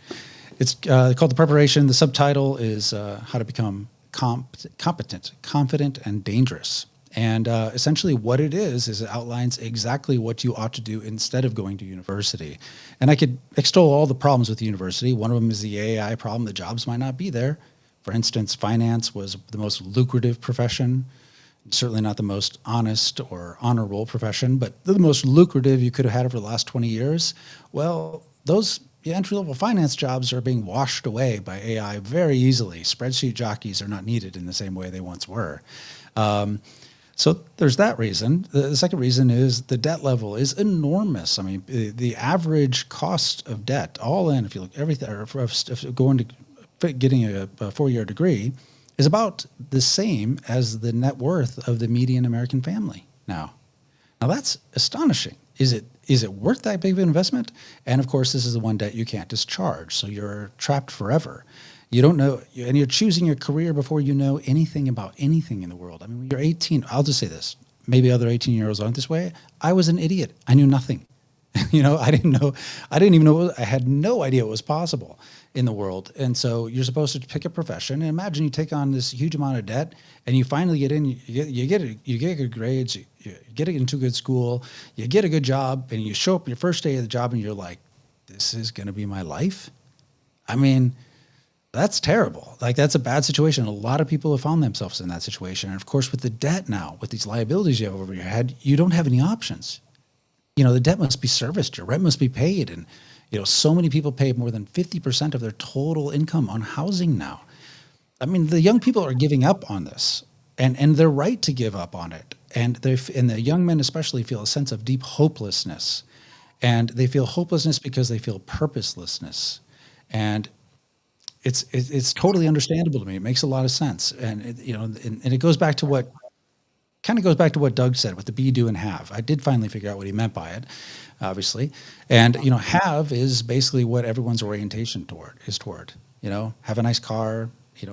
It's called The Preparation. The subtitle is How to Become Competent, Confident, and Dangerous. And essentially what it is it outlines exactly what you ought to do instead of going to university. And I could extol all the problems with the university. One of them is the AI problem. The jobs might not be there. For instance, finance was the most lucrative profession. Certainly not the most honest or honorable profession, but the most lucrative you could have had over the last 20 years. Well, those entry-level finance jobs are being washed away by AI very easily. Spreadsheet jockeys are not needed in the same way they once were. So there's that reason. The second reason is the debt level is enormous. I mean, the average cost of debt, all in, if you look everything, or if going to getting a 4-year degree, is about the same as the net worth of the median American family now. Now that's astonishing. Is it worth that big of an investment? And of course, this is the one debt you can't discharge, so you're trapped forever. You don't know, and you're choosing your career before you know anything about anything in the world. I mean, when you're 18, I'll just say this, maybe other 18-year-olds aren't this way. I was an idiot. I knew nothing. I didn't even know, I had no idea it was possible in the world. And so you're supposed to pick a profession, and imagine you take on this huge amount of debt and you finally get in, you get good grades, you get into a good school, you get a good job, and you show up your first day of the job and you're like, this is going to be my life. I mean, that's terrible. Like, that's a bad situation. A lot of people have found themselves in that situation. And of course, with the debt now, with these liabilities you have over your head, you don't have any options. The debt must be serviced, your rent must be paid. And, so many people pay more than 50% of their total income on housing now. I mean, the young people are giving up on this, and they're right to give up on it. And the young men especially feel a sense of deep hopelessness. And they feel hopelessness because they feel purposelessness. And it's totally understandable to me. It makes a lot of sense. And it goes back to what Doug said with the be, do, and have. I did finally figure out what he meant by it, obviously. And, have is basically what everyone's orientation is toward. Have a nice car,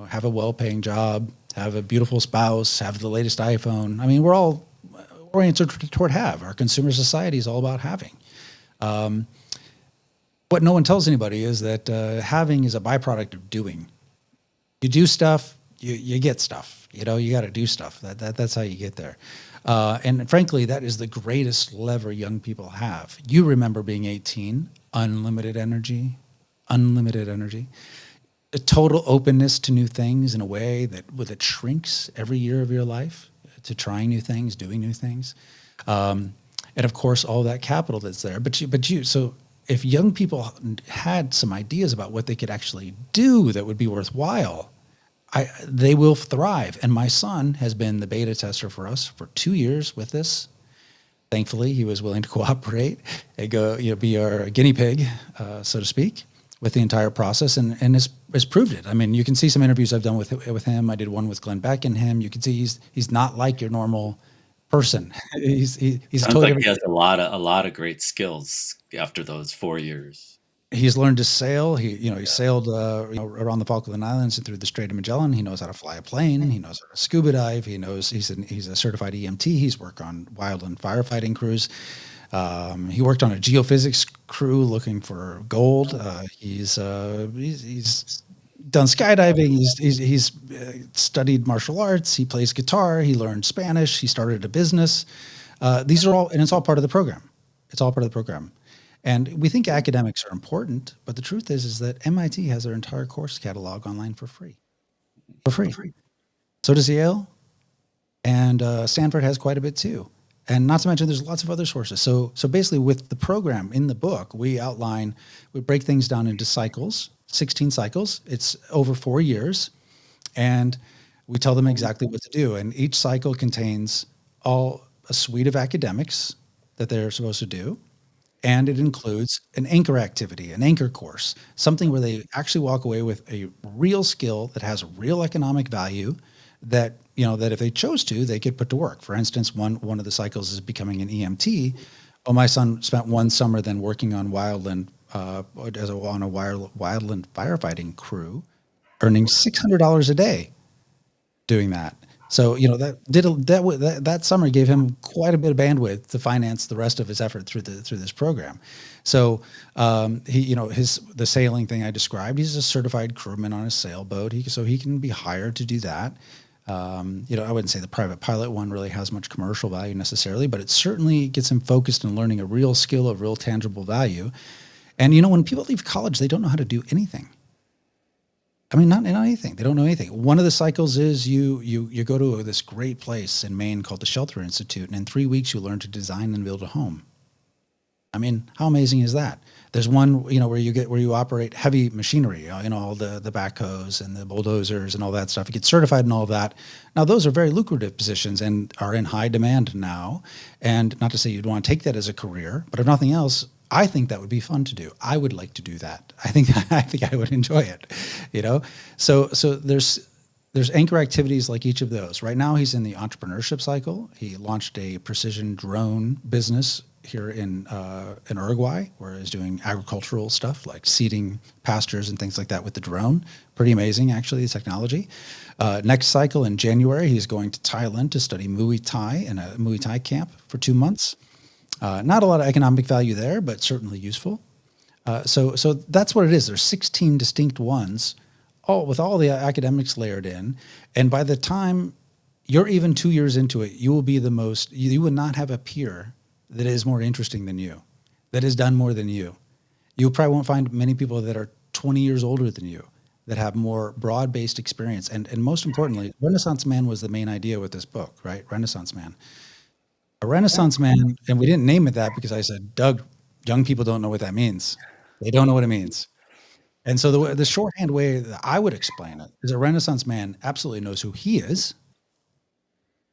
have a well-paying job, have a beautiful spouse, have the latest iPhone. I mean, we're all oriented toward have. Our consumer society is all about having. What no one tells anybody is that having is a byproduct of doing. You do stuff, you get stuff. You got to do stuff. That's how you get there. And frankly, that is the greatest lever young people have. You remember being 18, unlimited energy, a total openness to new things in a way that shrinks every year of your life, to trying new things, doing new things. And of course, all that capital that's there. So if young people had some ideas about what they could actually do that would be worthwhile, they will thrive. And my son has been the beta tester for us for 2 years with this. Thankfully, he was willing to cooperate and be our guinea pig, so to speak, with the entire process, and has proved it. I mean, you can see some interviews I've done with him. I did one with Glenn Beck and him. You can see he's not like your normal person. He's Sounds totally like he has a lot of great skills after those 4 years. He's learned to sail. He sailed around the Falkland Islands and through the Strait of Magellan. He knows how to fly a plane. He knows how to scuba dive. He knows he's a certified EMT. He's worked on wildland firefighting crews. He worked on a geophysics crew looking for gold. He's done skydiving. He's studied martial arts. He plays guitar. He learned Spanish. He started a business. These are all, and it's all part of the program. It's all part of the program. And we think academics are important, but the truth is that MIT has their entire course catalog online for free. For free. So does Yale, and Stanford has quite a bit too. And not to mention, there's lots of other sources. So basically, with the program in the book, we break things down into cycles, 16 cycles. It's over 4 years, and we tell them exactly what to do. And each cycle contains a suite of academics that they're supposed to do. And it includes an anchor activity, an anchor course, something where they actually walk away with a real skill that has real economic value that, that if they chose to, they could put to work. For instance, one of the cycles is becoming an EMT. Oh, my son spent one summer then working on wildland on a wildland firefighting crew, earning $600 a day doing that. So that summer gave him quite a bit of bandwidth to finance the rest of his effort through this program. So the sailing thing I described, he's a certified crewman on a sailboat. So he can be hired to do that. I wouldn't say the private pilot one really has much commercial value necessarily, but it certainly gets him focused on learning a real skill of real tangible value. And when people leave college, they don't know how to do anything. I mean, not anything. They don't know anything. One of the cycles is you go to this great place in Maine called the Shelter Institute, and in 3 weeks you learn to design and build a home. I mean, how amazing is that? There's one, where you operate heavy machinery, all the backhoes and the bulldozers and all that stuff. You get certified in all of that. Now, those are very lucrative positions and are in high demand now. And not to say you'd want to take that as a career, but if nothing else, I think that would be fun to do. I would like to do that. I think I would enjoy it, So there's anchor activities like each of those. Right now, he's in the entrepreneurship cycle. He launched a precision drone business here in Uruguay, where he's doing agricultural stuff like seeding pastures and things like that with the drone. Pretty amazing, actually, the technology. Next cycle in January, he's going to Thailand to study Muay Thai in a Muay Thai camp for 2 months. Not a lot of economic value there, but certainly useful. So that's what it is. There's 16 distinct ones, all with all the academics layered in. And by the time you're even 2 years into it, you would not have a peer that is more interesting than you, that has done more than you. You probably won't find many people that are 20 years older than you that have more broad-based experience. And most importantly, Renaissance Man was the main idea with this book, right? Renaissance Man. A Renaissance man, and we didn't name it that because I said, Doug, young people don't know what that means. They don't know what it means. And so the shorthand way that I would explain it is a Renaissance man absolutely knows who he is.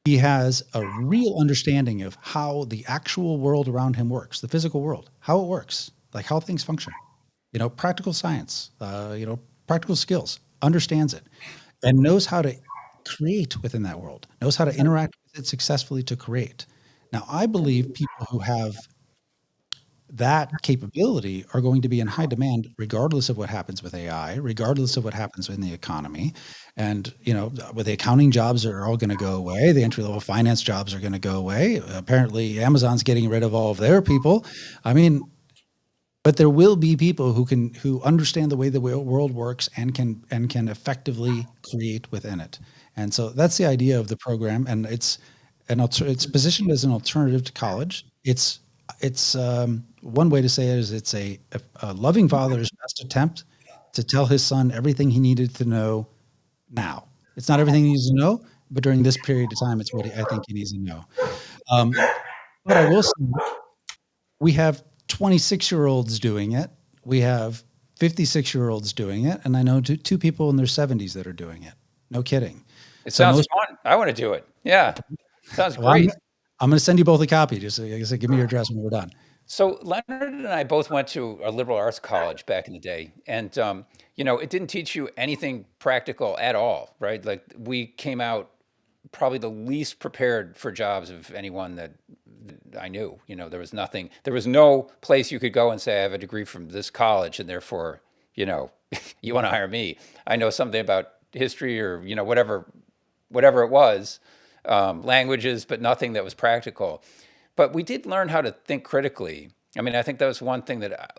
He has a real understanding of how the actual world around him works, the physical world, how it works, like how things function, practical science, practical skills, understands it, and knows how to create within that world, knows how to interact with it successfully to create. Now, I believe people who have that capability are going to be in high demand regardless of what happens with AI, regardless of what happens in the economy. And, with the accounting jobs are all going to go away. The entry-level finance jobs are going to go away. Apparently, Amazon's getting rid of all of their people. I mean, but there will be people who understand the way the world works and can effectively create within it. And so that's the idea of the program. And it's positioned as an alternative to college. It's one way to say it is it's a loving father's best attempt to tell his son everything he needed to know now. It's not everything he needs to know, but during this period of time, it's what I think he needs to know. But I will say, we have 26-year-olds doing it. We have 56-year-olds doing it. And I know two people in their 70s that are doing it. No kidding. It sounds fun. I want to do it. Yeah. Sounds Well, great. I'm going to send you both a copy. Just give me your address when we're done. So Leonard and I both went to a liberal arts college back in the day, and it didn't teach you anything practical at all, right? Like we came out probably the least prepared for jobs of anyone that I knew. There was nothing. There was no place you could go and say I have a degree from this college, and therefore, you want to hire me. I know something about history or whatever it was, languages, but nothing that was practical. But we did learn how to think critically. I mean, I think that was one thing that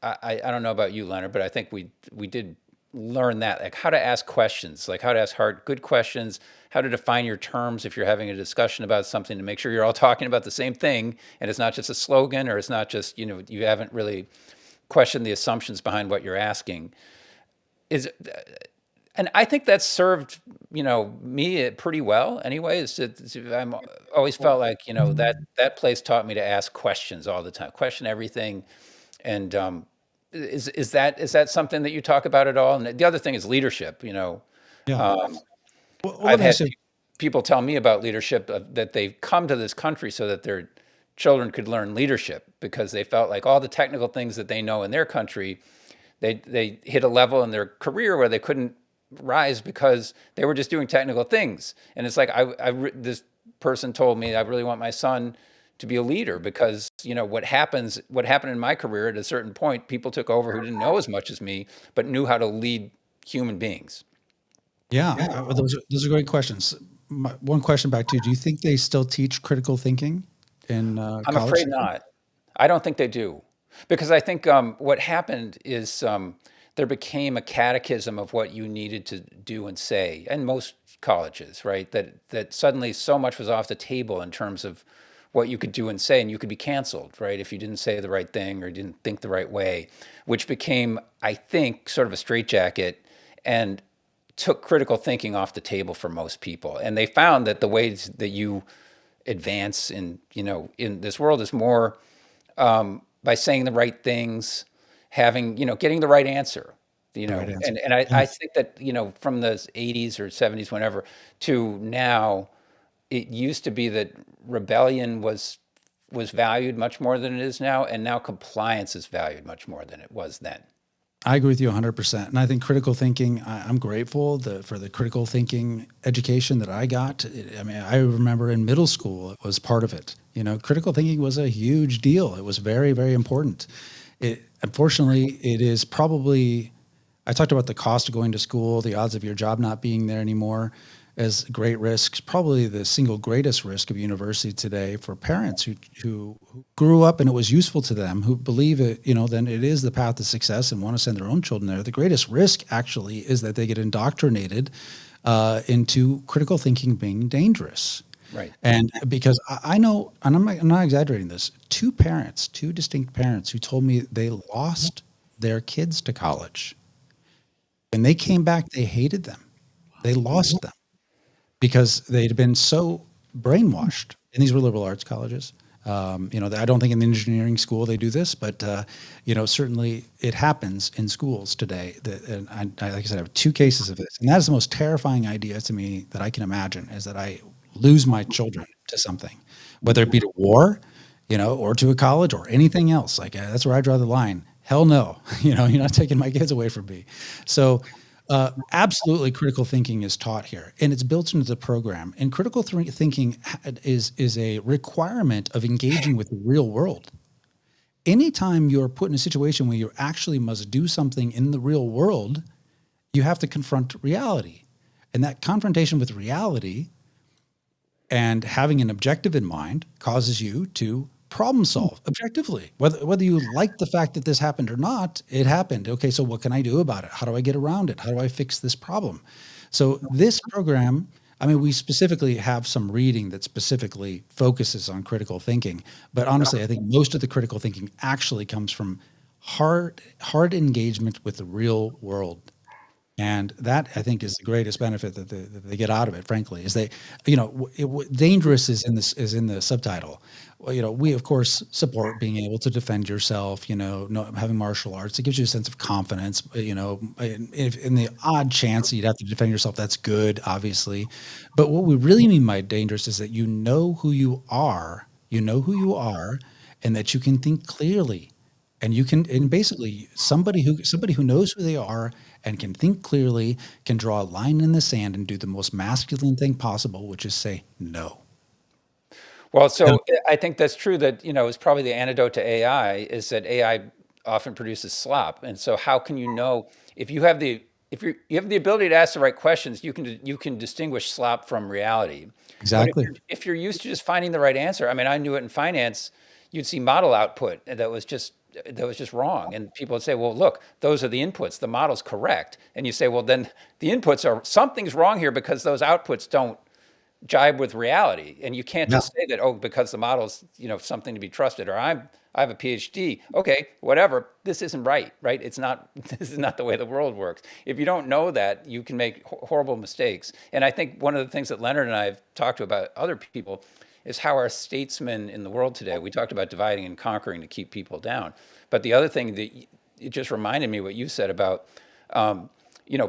I don't know about you, Leonard, but I think we did learn that, like how to ask questions, like how to ask good questions, how to define your terms if you're having a discussion about something to make sure you're all talking about the same thing and it's not just a slogan or it's not just, you haven't really questioned the assumptions behind what you're asking. Is And I think that's served, me pretty well anyway. I'm always felt like, that place taught me to ask questions all the time, question everything. And is that something that you talk about at all? And the other thing is leadership, Yeah. um, Well, let I've me had ask you. people tell me about leadership, that they've come to this country so that their children could learn leadership because they felt like all the technical things that they know in their country, they hit a level in their career where they couldn't rise because they were just doing technical things. And it's like this person told me I really want my son to be a leader because what happened in my career at a certain point, people took over who didn't know as much as me but knew how to lead human beings. Yeah, those are great questions. One question back to you: do you think they still teach critical thinking in I'm college afraid system? not. I don't think they do, because I think what happened is there became a catechism of what you needed to do and say, and most colleges, right? That suddenly so much was off the table in terms of what you could do and say, and you could be canceled, right, if you didn't say the right thing or didn't think the right way, which became, I think, sort of a straitjacket and took critical thinking off the table for most people. And they found that the ways that you advance in this world is more by saying the right things, having getting the right answer. The right answer. And I, Yeah. I think that from the 80s or 70s, whenever, to now, it used to be that rebellion was valued much more than it is now, and now compliance is valued much more than it was then. I agree with you 100%. And I think critical thinking, I'm grateful for the critical thinking education that I got. I mean, I remember in middle school, it was part of it. Critical thinking was a huge deal. It was very, very important. Unfortunately, it is probably, I talked about the cost of going to school, the odds of your job not being there anymore as great risks. Probably the single greatest risk of university today for parents who grew up and it was useful to them, who believe it, then it is the path to success and want to send their own children there. The greatest risk actually is that they get indoctrinated into critical thinking being dangerous. Right. And because I know, and I'm not exaggerating this, two distinct parents who told me they lost their kids to college. When they came back, they hated them. They lost them because they'd been so brainwashed. And these were liberal arts colleges. I don't think in the engineering school they do this, but certainly it happens in schools today. And like I said, I have two cases of this, and that is the most terrifying idea to me that I can imagine: is that I lose my children to something, whether it be to war, or to a college or anything else. Like that's where I draw the line. Hell no, you're not taking my kids away from me. So absolutely, critical thinking is taught here, and it's built into the program. And critical thinking is a requirement of engaging with the real world. Anytime you're put in a situation where you actually must do something in the real world, you have to confront reality, and that confrontation with reality and having an objective in mind causes you to problem solve objectively. Whether you like the fact that this happened or not, it happened. Okay, so what can I do about it? How do I get around it? How do I fix this problem? So this program, I mean, we specifically have some reading that specifically focuses on critical thinking, but honestly, I think most of the critical thinking actually comes from hard engagement with the real world. And that I think is the greatest benefit that they get out of it. Frankly, is they, dangerous is in the subtitle. Well, we of course support being able to defend yourself. Having martial arts, it gives you a sense of confidence. If in the odd chance you'd have to defend yourself, that's good, obviously. But what we really mean by dangerous is that you know who you are. You know who you are, and that you can think clearly, and basically somebody who knows who they are and can think clearly can draw a line in the sand and do the most masculine thing possible, which is say no. Well, And so I think that's true that, it's probably the antidote to AI is that AI often produces slop. And so how can you know if you have the ability to ask the right questions, you can distinguish slop from reality. But if exactly. you're used to just finding the right answer, I mean, I knew it in finance, you'd see model output that was just wrong. And people would say, well, look, those are the inputs. The model's correct. And you say, well, then the inputs are something's wrong here because those outputs don't jibe with reality. And you can't Yeah. just say that, oh, because the model's, something to be trusted, or I have a PhD. Okay, whatever. This isn't right, right? It's not, this is not the way the world works. If you don't know that, you can make horrible mistakes. And I think one of the things that Leonard and I have talked to about other people is how our statesmen in the world today, we talked about dividing and conquering to keep people down. But the other thing that it just reminded me what you said about,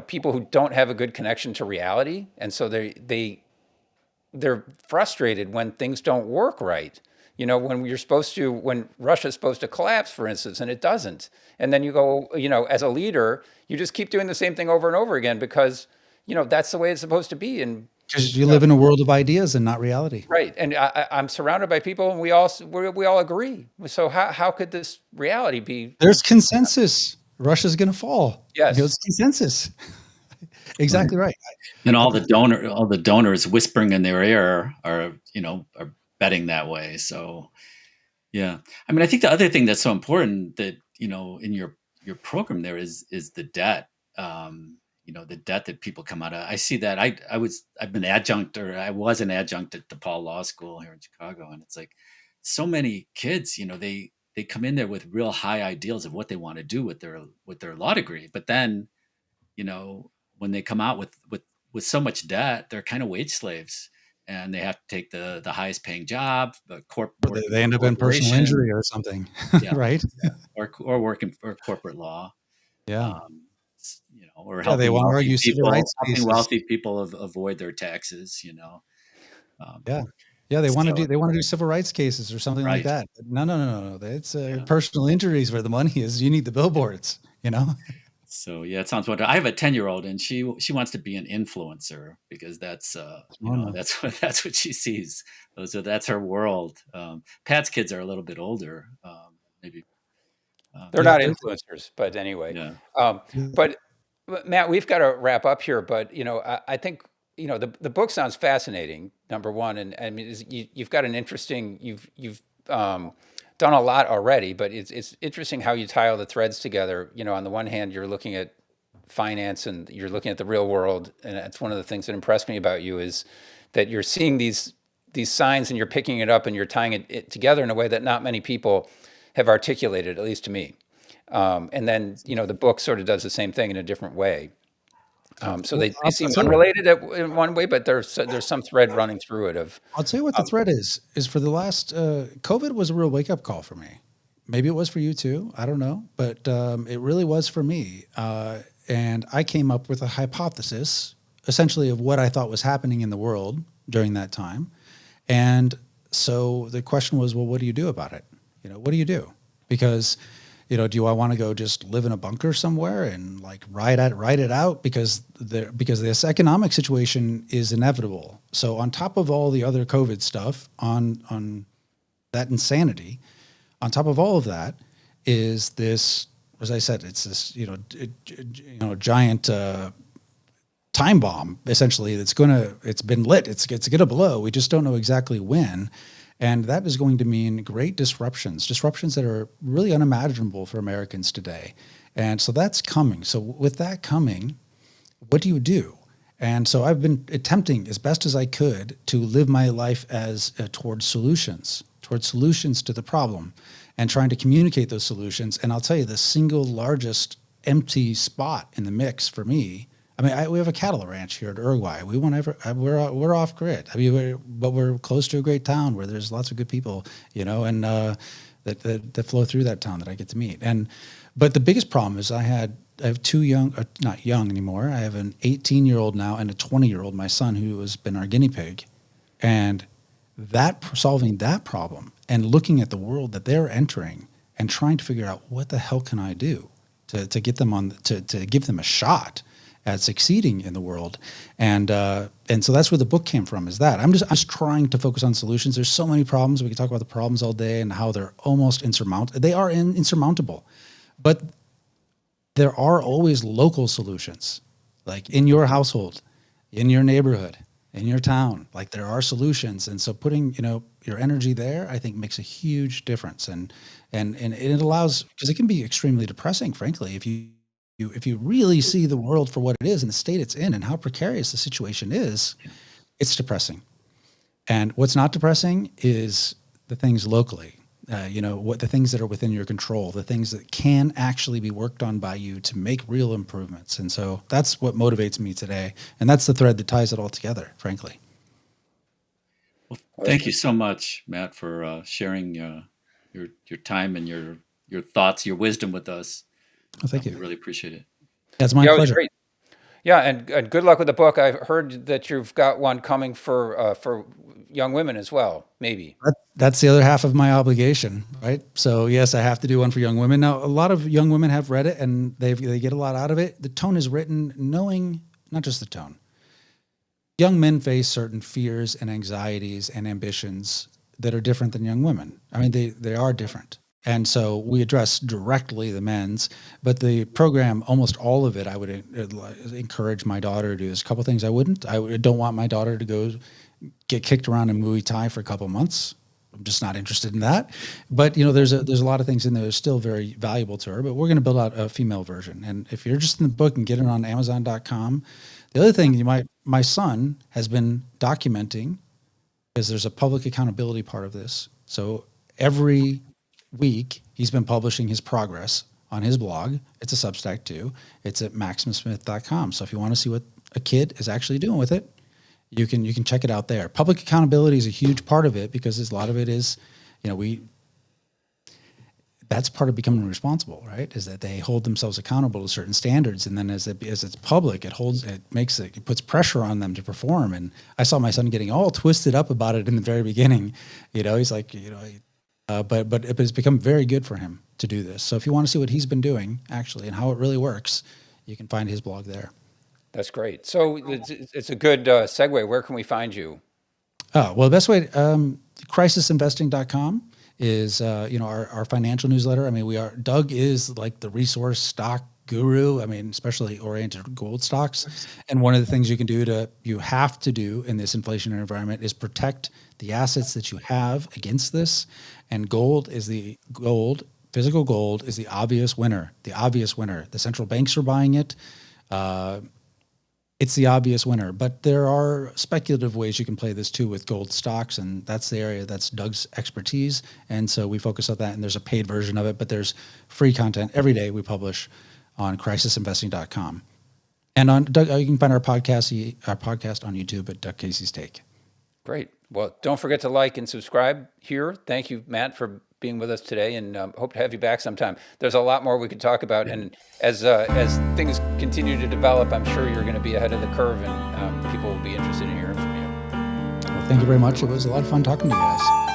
people who don't have a good connection to reality. And so they're frustrated when things don't work right. When Russia's supposed to collapse, for instance, and it doesn't. And then you go, as a leader, you just keep doing the same thing over and over again because, that's the way it's supposed to be. And Because you live in a world of ideas and not reality. right. And I'm surrounded by people and we all agree. So how could this reality be? There's consensus. Russia's going to fall. Yes. It's consensus. Exactly right. And all the donors whispering in their ear are betting that way. So yeah, I mean, I think the other thing that's so important that in your program there is the debt. The debt that people come out of. I see that. I was an adjunct at DePaul Law School here in Chicago, and it's like so many kids. They come in there with real high ideals of what they want to do with their law degree, but then when they come out with so much debt, they're kind of wage slaves, and they have to take the highest paying job, Or they end up in personal injury or something, yeah, right? yeah. or working for corporate law, Yeah. or Yeah, they helping want to wealthy argue civil people, rights cases. avoid their taxes. Yeah. Yeah, they want to So- do civil rights cases or something like Right. that. No. It's personal injuries where the money is. You need the billboards, So yeah, it sounds wonderful. I have a 10-year-old, and she wants to be an influencer because that's that's what she sees. That's her world. Pat's kids are a little bit older, maybe. They're Yeah, not they're- influencers, but anyway. Yeah. But Matt, we've got to wrap up here. But I think the book sounds fascinating. Number one, and I mean, you've got an interesting. Done a lot already, but it's interesting how you tie all the threads together. On the one hand, you're looking at finance and you're looking at the real world, and that's one of the things that impressed me about you is that you're seeing these signs and you're picking it up and you're tying it together in a way that not many people have articulated, at least to me. And then the book sort of does the same thing in a different way. So they I'll seem tell you- unrelated in one way, but there's some thread running through it of I'll tell you what the thread is for the last COVID was a real wake up call for me. Maybe it was for you too. I don't know, but it really was for me. And I came up with a hypothesis, essentially, of what I thought was happening in the world during that time. And so the question was, well, what do you do about it? What do you do? Because do I want to go just live in a bunker somewhere and like ride it out because this economic situation is inevitable. So on top of all the other COVID stuff, on that insanity, on top of all of that is this, as I said, it's this giant time bomb essentially it's been lit. It's gonna blow. We just don't know exactly when. And that is going to mean great disruptions that are really unimaginable for Americans today. And so that's coming. So with that coming, what do you do? And so I've been attempting as best as I could to live my life as towards solutions to the problem and trying to communicate those solutions. And I'll tell you, the single largest empty spot in the mix for me, I mean, we have a cattle ranch here at Uruguay. We're off grid. I mean, but we're close to a great town where there's lots of good people, and that flow through that town that I get to meet. But the biggest problem is I have two not young anymore. I have an 18-year-old now and a 20-year-old, my son, who has been our guinea pig, and solving that problem and looking at the world that they're entering and trying to figure out what the hell can I do to get them to give them a shot at succeeding in the world. And so that's where the book came from, is that I'm just trying to focus on solutions. There's so many problems. We can talk about the problems all day and how they're almost insurmountable. They are insurmountable, but there are always local solutions, like in your household, in your neighborhood, in your town. Like there are solutions. And so putting, your energy there, I think makes a huge difference. And it allows, because it can be extremely depressing, frankly, if you really see the world for what it is and the state it's in and how precarious the situation is, it's depressing. And what's not depressing is the things locally, what the things that are within your control, the things that can actually be worked on by you to make real improvements. And so that's what motivates me today. And that's the thread that ties it all together, frankly. Well, thank you so much, Matt, for sharing your time and your thoughts, your wisdom with us. Well, thank We you. really appreciate it. That's my Yeah, it was pleasure. great. Yeah, and good luck with the book. I've heard that you've got one coming for young women as well, maybe. That's the other half of my obligation, right? So yes, I have to do one for young women. Now, a lot of young women have read it and they get a lot out of it. The tone is written knowing, not just the tone. Young men face certain fears and anxieties and ambitions that are different than young women. I mean, they are different. And so we address directly the men's, but the program, almost all of it, I would encourage my daughter to do. There's a couple things I wouldn't. Don't want my daughter to go get kicked around in Muay Thai for a couple months. I'm just not interested in that. But there's a lot of things in there that are still very valuable to her. But we're going to build out a female version. And if you're interested in the book and get it on Amazon.com, the other thing my son has been documenting, because there's a public accountability part of this. So every week he's been publishing his progress on his blog. It's a Substack too. It's at maximsmith.com. So if you want to see what a kid is actually doing with it, you can check it out there. Public accountability is a huge part of it because a lot of it is, that's part of becoming responsible, right? Is that they hold themselves accountable to certain standards, and then as it's public, it puts pressure on them to perform. And I saw my son getting all twisted up about it in the very beginning. He's like, but it's become very good for him to do this. So if you want to see what he's been doing actually and how it really works, you can find his blog there. That's great. So it's a good segue. Where can we find you? Oh, well, the best way, crisisinvesting.com is, our financial newsletter. I mean, Doug is like the resource stock guru. I mean, especially oriented to gold stocks. And one of the things you have to do in this inflationary environment is protect the assets that you have against this. And physical gold is the obvious winner. The central banks are buying it. It's the obvious winner, but there are speculative ways you can play this too with gold stocks, and that's the area that's Doug's expertise. And so we focus on that, and there's a paid version of it, but there's free content every day we publish on crisisinvesting.com. And on Doug, you can find our podcast on YouTube at Doug Casey's Take. Great. Well, don't forget to like and subscribe here. Thank you, Matt, for being with us today, and hope to have you back sometime. There's a lot more we could talk about, and as things continue to develop, I'm sure you're going to be ahead of the curve, and people will be interested in hearing from you. Well, thank you very much. It was a lot of fun talking to you guys.